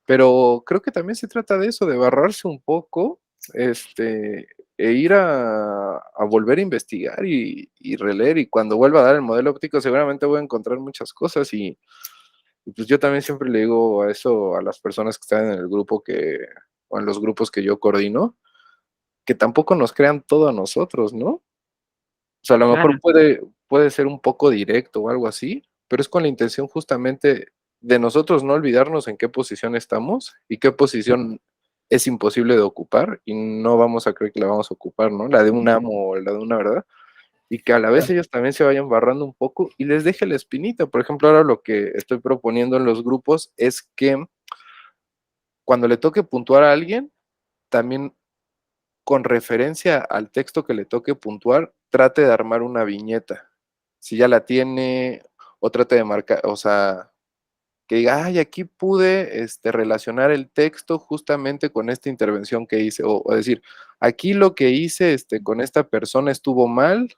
Pero creo que también se trata de eso, de barrarse un poco, e ir a volver a investigar y releer. Y cuando vuelva a dar el modelo óptico, seguramente voy a encontrar muchas cosas. Y pues yo también siempre le digo a eso a las personas que están en el grupo o en los grupos que yo coordino, que tampoco nos crean todo a nosotros, ¿no? O sea, a lo mejor Claro. puede ser un poco directo o algo así, pero es con la intención justamente de nosotros no olvidarnos en qué posición estamos y qué posición es imposible de ocupar y no vamos a creer que la vamos a ocupar, ¿no? La de un amo o la de una verdad. Y que a la vez ellos también se vayan barrando un poco y les deje la espinita. Por ejemplo, ahora lo que estoy proponiendo en los grupos es que cuando le toque puntuar a alguien, también con referencia al texto que le toque puntuar, trate de armar una viñeta. Si ya la tiene, o trate de marcar, o sea, que diga, ay, aquí pude relacionar el texto justamente con esta intervención que hice, o decir, aquí lo que hice con esta persona estuvo mal,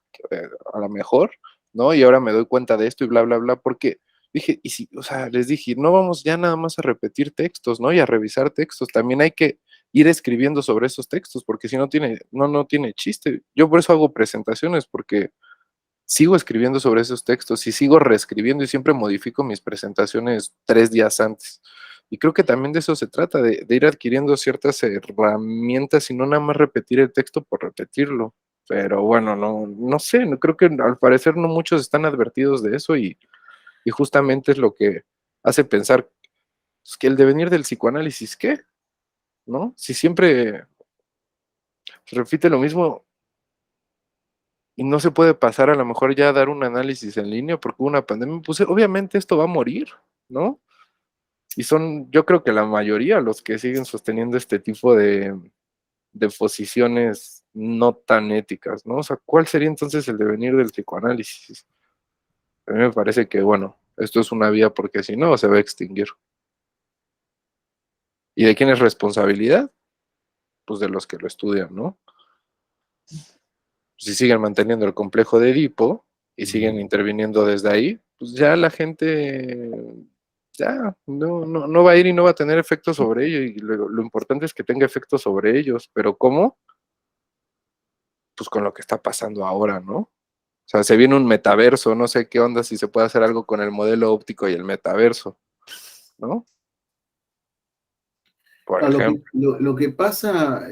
a lo mejor, ¿no? Y ahora me doy cuenta de esto y bla, bla, bla, porque dije, y si, o sea, les dije, no vamos ya nada más a repetir textos, ¿no? Y a revisar textos, también hay que ir escribiendo sobre esos textos, porque si no tiene, no tiene chiste. Yo por eso hago presentaciones, porque sigo escribiendo sobre esos textos y sigo reescribiendo y siempre modifico mis presentaciones 3 días antes. Y creo que también de eso se trata, de ir adquiriendo ciertas herramientas y no nada más repetir el texto por repetirlo. Pero bueno, no sé, creo que al parecer no muchos están advertidos de eso y justamente es lo que hace pensar pues, que el devenir del psicoanálisis, ¿qué? ¿No? Si siempre se repite lo mismo, y no se puede pasar a lo mejor ya a dar un análisis en línea porque hubo una pandemia, pues obviamente esto va a morir, ¿no? Y son, yo creo que la mayoría los que siguen sosteniendo este tipo de posiciones no tan éticas, ¿no? O sea, ¿cuál sería entonces el devenir del psicoanálisis? A mí me parece que, bueno, esto es una vía porque si no se va a extinguir. ¿Y de quién es responsabilidad? Pues de los que lo estudian, ¿no? Si siguen manteniendo el complejo de Edipo y siguen interviniendo desde ahí, pues ya la gente ya no va a ir y no va a tener efecto sobre ello. Y lo importante es que tenga efecto sobre ellos. Pero ¿cómo? Pues con lo que está pasando ahora, ¿no? O sea, se viene un metaverso, no sé qué onda si se puede hacer algo con el modelo óptico y el metaverso, ¿no? Por No, ejemplo. lo que pasa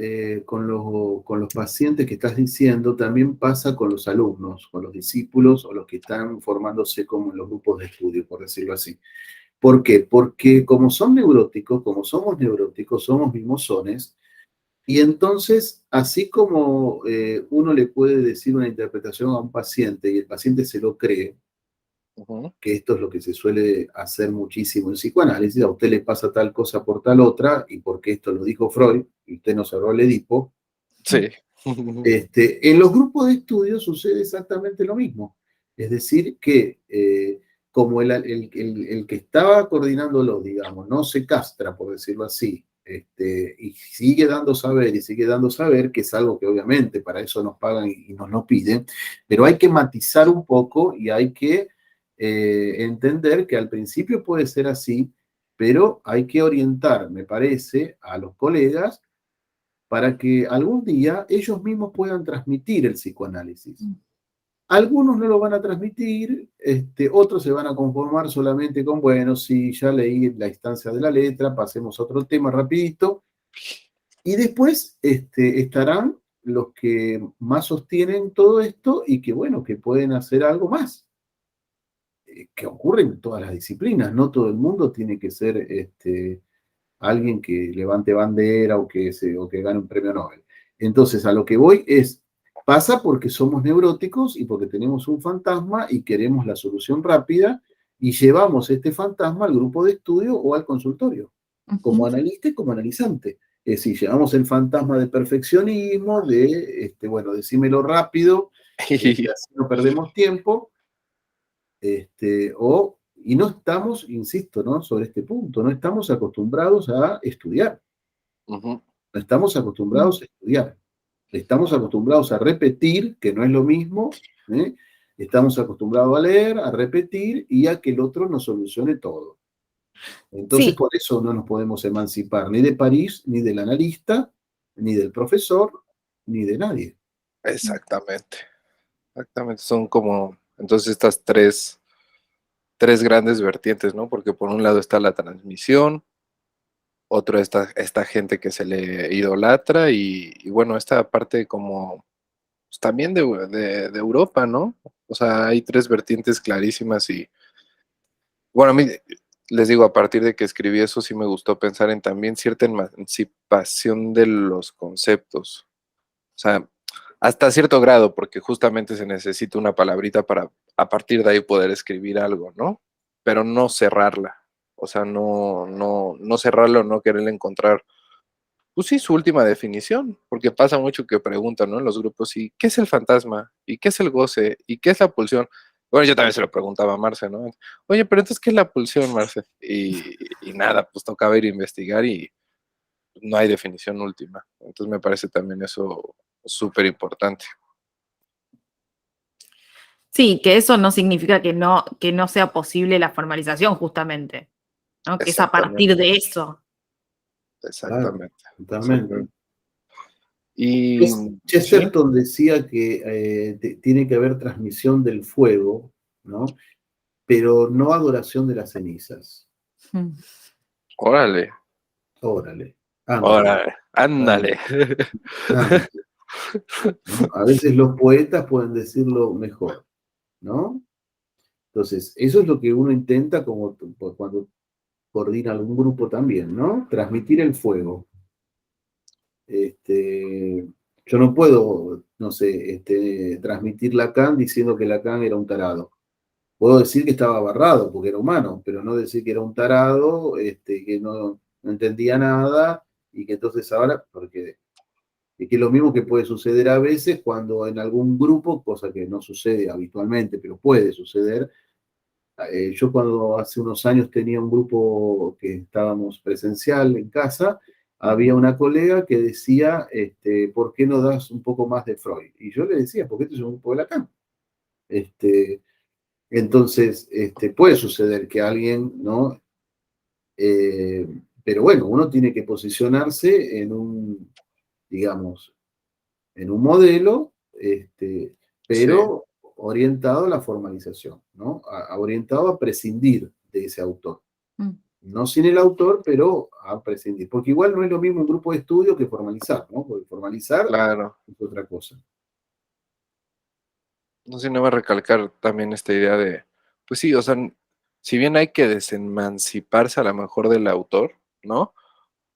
con los pacientes que estás diciendo también pasa con los alumnos, con los discípulos o los que están formándose como en los grupos de estudio, por decirlo así. ¿Por qué? Porque como son neuróticos, como somos neuróticos, somos mimosones, y entonces, así como uno le puede decir una interpretación a un paciente y el paciente se lo cree, Ujú. que esto es lo que se suele hacer muchísimo en psicoanálisis, a usted le pasa tal cosa por tal otra, y porque esto lo dijo Freud, y usted no cerró el Edipo. Sí. En los grupos de estudio sucede exactamente lo mismo. Es decir, que como el que estaba coordinándolo, digamos, no se castra, por decirlo así, y sigue dando saber y sigue dando saber, que es algo que obviamente para eso nos pagan y nos lo piden, pero hay que matizar un poco y hay que entender que al principio puede ser así, pero hay que orientar, me parece, a los colegas para que algún día ellos mismos puedan transmitir el psicoanálisis. Algunos no lo van a transmitir, otros se van a conformar solamente con, bueno, sí, ya leí la instancia de la letra, pasemos a otro tema rapidito, y después estarán los que más sostienen todo esto y que, bueno, que pueden hacer algo más, que ocurre en todas las disciplinas, no todo el mundo tiene que ser alguien que levante bandera o que gane un premio Nobel. Entonces, a lo que voy es, pasa porque somos neuróticos y porque tenemos un fantasma y queremos la solución rápida y llevamos este fantasma al grupo de estudio o al consultorio, como analista y como analizante. Es decir, llevamos el fantasma de perfeccionismo, bueno, decímelo rápido, así no perdemos tiempo, y no estamos, insisto, ¿no? Sobre este punto, no estamos acostumbrados a estudiar, Ujú. no estamos acostumbrados a estudiar, estamos acostumbrados a repetir, que no es lo mismo, ¿eh? Estamos acostumbrados a leer, a repetir y a que el otro nos solucione todo. Entonces, Sí, por eso no nos podemos emancipar ni de París, ni del analista, ni del profesor, ni de nadie. Exactamente. Exactamente. Son como, entonces, estas tres grandes vertientes, ¿no? Porque por un lado está la transmisión, otro esta gente que se le idolatra y bueno, esta parte como pues, también de Europa, ¿no? O sea, hay tres vertientes clarísimas y bueno, a mí les digo, a partir de que escribí eso sí me gustó pensar en también cierta emancipación de los conceptos. O sea, hasta cierto grado, porque justamente se necesita una palabrita para a partir de ahí poder escribir algo, ¿no? Pero no cerrarla. O sea, no cerrarla o no querer encontrar, pues sí, su última definición, porque pasa mucho que preguntan, ¿no? En los grupos, ¿y qué es el fantasma? ¿Y qué es el goce? ¿Y qué es la pulsión? Bueno, yo también se lo preguntaba a Marce, ¿no? Oye, pero entonces, ¿qué es la pulsión, Marce? Y nada, pues tocaba ir a investigar y no hay definición última. Entonces me parece también eso súper importante. sí, que eso no significa que no sea posible la formalización, justamente, ¿no? Que es a partir Exactamente, de eso. Claro, exactamente, totalmente. exactamente. Y sí, Chesterton decía que tiene que haber transmisión del fuego, ¿no? Pero no adoración de las cenizas. Mm. órale, Órale, ándale, órale, ándale. ándale, ándale, ¿no? A veces los poetas pueden decirlo mejor, ¿no? Entonces, eso es lo que uno intenta como cuando coordina algún grupo también, ¿no? Transmitir el fuego. Yo no puedo, no sé, transmitir Lacan diciendo que Lacan era un tarado. Puedo decir que estaba abarrado porque era humano, pero no decir que era un tarado, que no entendía nada y que entonces ahora, porque es que es lo mismo que puede suceder a veces cuando en algún grupo, cosa que no sucede habitualmente, pero puede suceder. Yo cuando hace unos años tenía un grupo que estábamos presencial en casa, había una colega que decía, ¿por qué no das un poco más de Freud? Y yo le decía, porque este es un grupo de Lacan. Este, entonces, puede suceder que alguien, ¿no? Eh, pero bueno, uno tiene que posicionarse en un, digamos, en un modelo, Sí, pero orientado a la formalización, ¿no? Orientado a prescindir de ese autor. Mm. No sin el autor, pero a prescindir. Porque igual no es lo mismo un grupo de estudio que formalizar, ¿no? Porque formalizar claro. es otra cosa. No sé, no va a recalcar también esta idea de, pues sí, o sea, si bien hay que desemanciparse a lo mejor del autor, ¿no?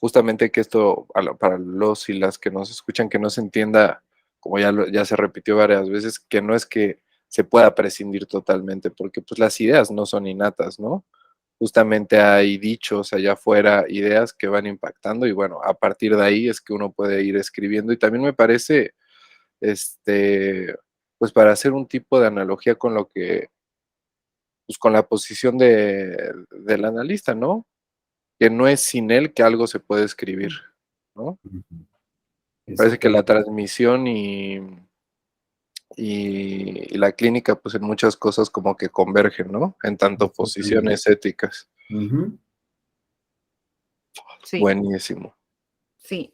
Justamente que esto, para los y las que nos escuchan, que no se entienda, como ya se repitió varias veces, que no es que se pueda prescindir totalmente, porque pues las ideas no son innatas, ¿no? Justamente hay dichos allá afuera, ideas que van impactando y bueno, a partir de ahí es que uno puede ir escribiendo y también me parece, pues para hacer un tipo de analogía con lo que, pues con la posición del analista, ¿no? Que no es sin él que algo se puede escribir, ¿no? Parece que la Exactamente. transmisión y la clínica, pues en muchas cosas como que convergen, ¿no? En tanto Exactamente. posiciones éticas. Ujú. Sí, Buenísimo. sí.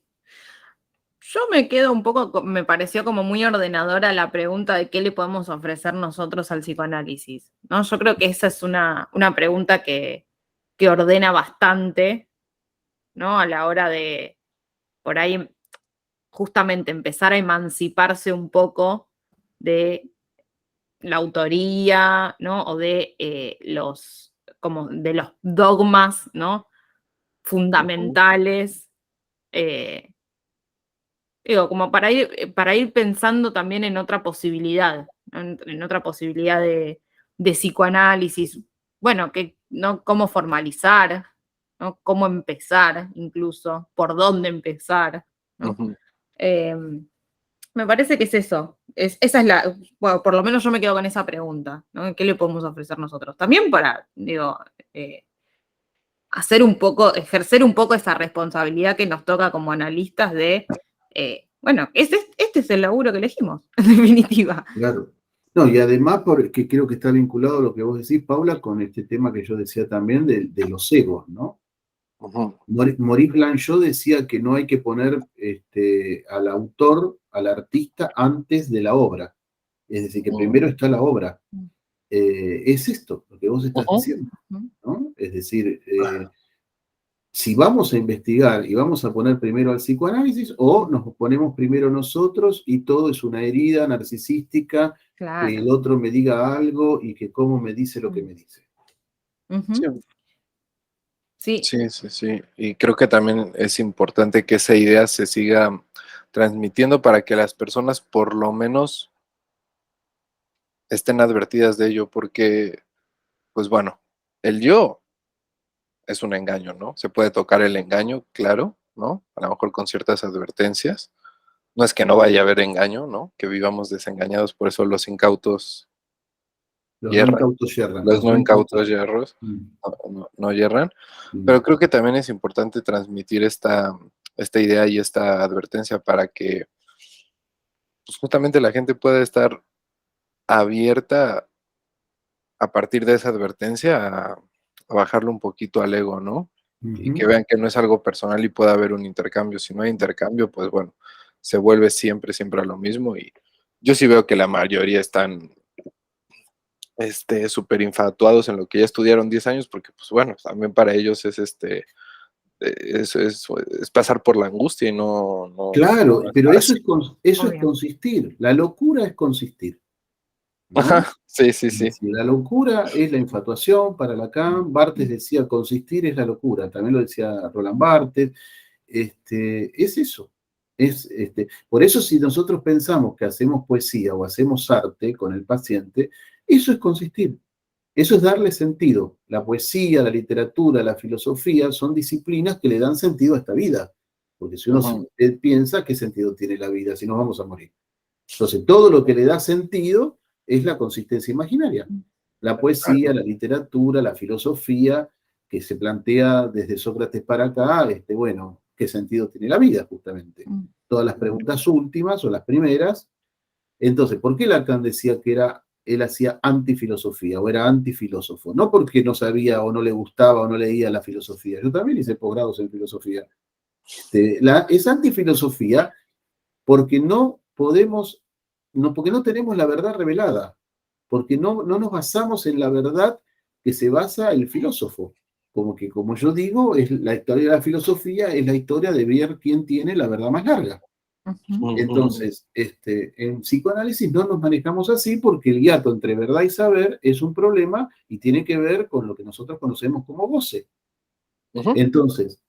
Yo me quedo un poco, me pareció como muy ordenadora la pregunta de qué le podemos ofrecer nosotros al psicoanálisis, ¿no? Yo creo que esa es una pregunta que ordena bastante, ¿no? A la hora de, por ahí, justamente empezar a emanciparse un poco de la autoría, ¿no? O de como de los dogmas, ¿no? Ujú, Fundamentales. eh, Digo, como para ir pensando también en otra posibilidad, ¿no? En otra posibilidad de psicoanálisis. Bueno, ¿no? Cómo formalizar, ¿no? Cómo empezar, incluso, por dónde empezar, ¿no? ujú. Eh, Me parece que es eso. Esa es bueno, por lo menos yo me quedo con esa pregunta, ¿no? ¿Qué le podemos ofrecer nosotros? También para, digo, eh, ejercer un poco esa responsabilidad que nos toca como analistas de, bueno, este es el laburo que elegimos, en definitiva. Claro. No, y además, porque creo que está vinculado a lo que vos decís, Paula, con este tema que yo decía también de los egos, ¿no? Ujú, Maurice Blanchot decía que no hay que poner al autor, al artista, antes de la obra. Es decir, que ujú, primero está la obra. Es esto, lo que vos estás ujú, diciendo, Ujú. ¿no? Es decir, si vamos a investigar y vamos a poner primero al psicoanálisis o nos ponemos primero nosotros y todo es una herida narcisística, que Claro. el otro me diga algo y que cómo me dice lo que me dice. sí, Ujú. Sí, sí, sí, sí. Y creo que también es importante que esa idea se siga transmitiendo para que las personas por lo menos estén advertidas de ello, porque, pues bueno, el yo es un engaño, ¿no? Se puede tocar el engaño, claro, ¿no? A lo mejor con ciertas advertencias. No es que no vaya a haber engaño, ¿no? Que vivamos desengañados, por eso los incautos Los no yerran, incautos yerran, los los no no incautos. incautos yerros Mm, no yerran. mm, Pero creo que también es importante transmitir esta idea y esta advertencia para que pues, justamente la gente pueda estar abierta a partir de esa advertencia a bajarle un poquito al ego, ¿no? Y que ujú. vean que no es algo personal y pueda haber un intercambio. Si no hay intercambio, pues bueno, se vuelve siempre, siempre a lo mismo. Y yo sí veo que la mayoría están súper infatuados en lo que ya estudiaron 10 años, porque pues bueno, también para ellos es es pasar por la angustia y Claro, no pero estar así. eso es obvio. consistir. La locura es consistir, ¿no? Ajá, sí, sí, Es sí. decir, la locura es la infatuación para Lacan. Barthes decía consistir es la locura, también lo decía Roland Barthes. Es eso. Por eso si nosotros pensamos que hacemos poesía o hacemos arte con el paciente, eso es consistir. Eso es darle sentido. La poesía, la literatura, la filosofía son disciplinas que le dan sentido a esta vida. Porque si uno Ujú, piensa, ¿qué sentido tiene la vida si nos vamos a morir? Entonces, todo lo que le da sentido es la consistencia imaginaria. La poesía, claro. la literatura, la filosofía, que se plantea desde Sócrates para acá, bueno, ¿qué sentido tiene la vida justamente? Todas las preguntas últimas o las primeras. Entonces, ¿por qué Lacan decía que él hacía antifilosofía o era antifilósofo? No porque no sabía o no le gustaba o no leía la filosofía. Yo también hice posgrados en filosofía. Es antifilosofía porque no podemos, no, porque no tenemos la verdad revelada, porque no nos basamos en la verdad que se basa el filósofo. Como que, como yo digo, es la historia de la filosofía es la historia de ver quién tiene la verdad más larga. Ujú. Ujú, Entonces, en psicoanálisis no nos manejamos así porque el hiato entre verdad y saber es un problema y tiene que ver con lo que nosotros conocemos como goce. ujú, Entonces,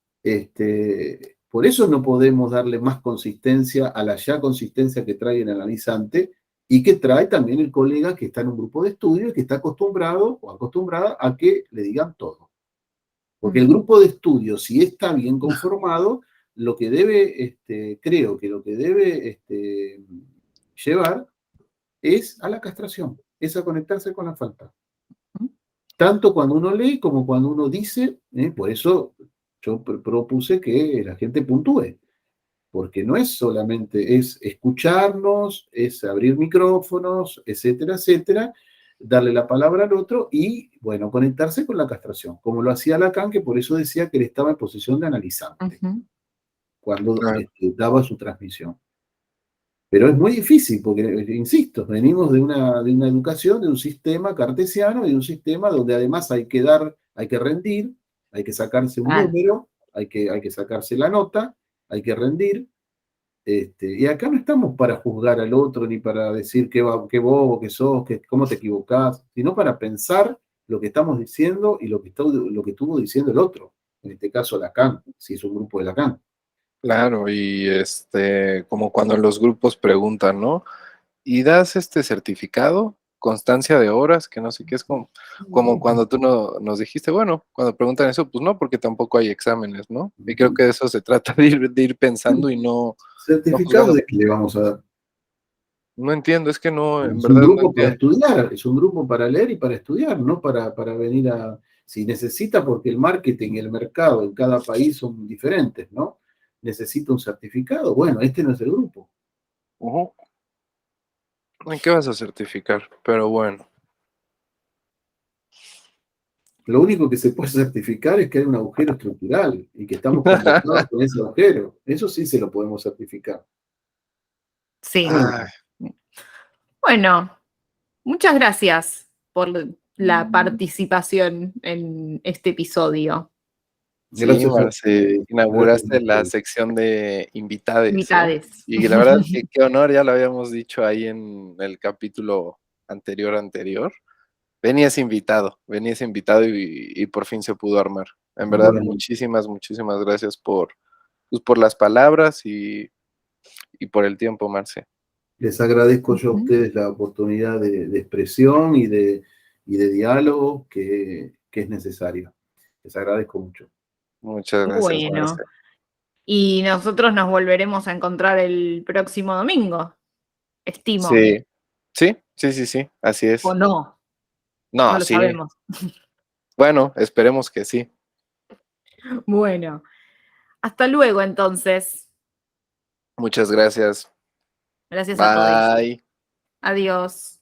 por eso no podemos darle más consistencia a la ya consistencia que trae el analizante, y que trae también el colega que está en un grupo de estudio y que está acostumbrado o acostumbrada a que le digan todo. Porque el grupo de estudio, si está bien conformado, lo que debe, creo que lo que debe llevar es a la castración, es a conectarse con la falta. Tanto cuando uno lee como cuando uno dice, por eso yo propuse que la gente puntúe, porque no es solamente, es escucharnos, es abrir micrófonos, etcétera, etcétera, darle la palabra al otro y, bueno, conectarse con la castración, como lo hacía Lacan, que por eso decía que él estaba en posición de analizante cuando Claro. daba su transmisión. Pero es muy difícil, porque, insisto, venimos de una educación, de un sistema cartesiano, de un sistema donde además hay que dar, hay que rendir, hay que sacarse un Claro. número, hay que sacarse la nota, hay que rendir. Y acá no estamos para juzgar al otro, ni para decir qué bobo que sos, cómo te equivocás, sino para pensar lo que estamos diciendo y lo que estuvo diciendo el otro. En este caso Lacan, si es un grupo de Lacan. Claro, y como cuando en los grupos preguntan, ¿no? ¿Y das este certificado? Constancia de horas, que no sé qué es como cuando tú nos dijiste, bueno, cuando preguntan eso, pues no, porque tampoco hay exámenes, ¿no? Y creo que de eso se trata, de ir pensando y no ¿Certificado juzgando. de qué le vamos a dar? No entiendo, es que no, en Es un verdad no grupo para entiendo. estudiar, es un grupo para leer y para estudiar, no para venir a... Si necesita, porque el marketing y el mercado en cada país son diferentes, ¿no? Necesita un certificado. Bueno, este no es el grupo. Ujú. ¿En qué vas a certificar? Pero bueno, Lo único que se puede certificar es que hay un agujero estructural y que estamos conectados con ese agujero. Eso sí se lo podemos certificar. Sí. ay, Bueno, muchas gracias por la participación en este episodio. sí, Gracias a Marce, ustedes. Gracias a inauguraste la ustedes. sección de invitades, ¿eh? Mitades. Y la verdad que qué honor, ya lo habíamos dicho ahí en el capítulo anterior. Venías invitado y por fin se pudo armar. En verdad, Bueno, muchísimas gracias por las palabras y por el tiempo, Marce. les agradezco yo a Ujú. ustedes la oportunidad de expresión y de diálogo que es necesario. Les agradezco mucho. Muchas gracias, Bueno, Marce. y nosotros nos volveremos a encontrar el próximo domingo, estimo, Sí, sí, así o es. no, no No, lo sí. sabemos. Bueno, esperemos que sí. Bueno, hasta luego entonces. Muchas gracias. Gracias a todos. Bye. Adiós.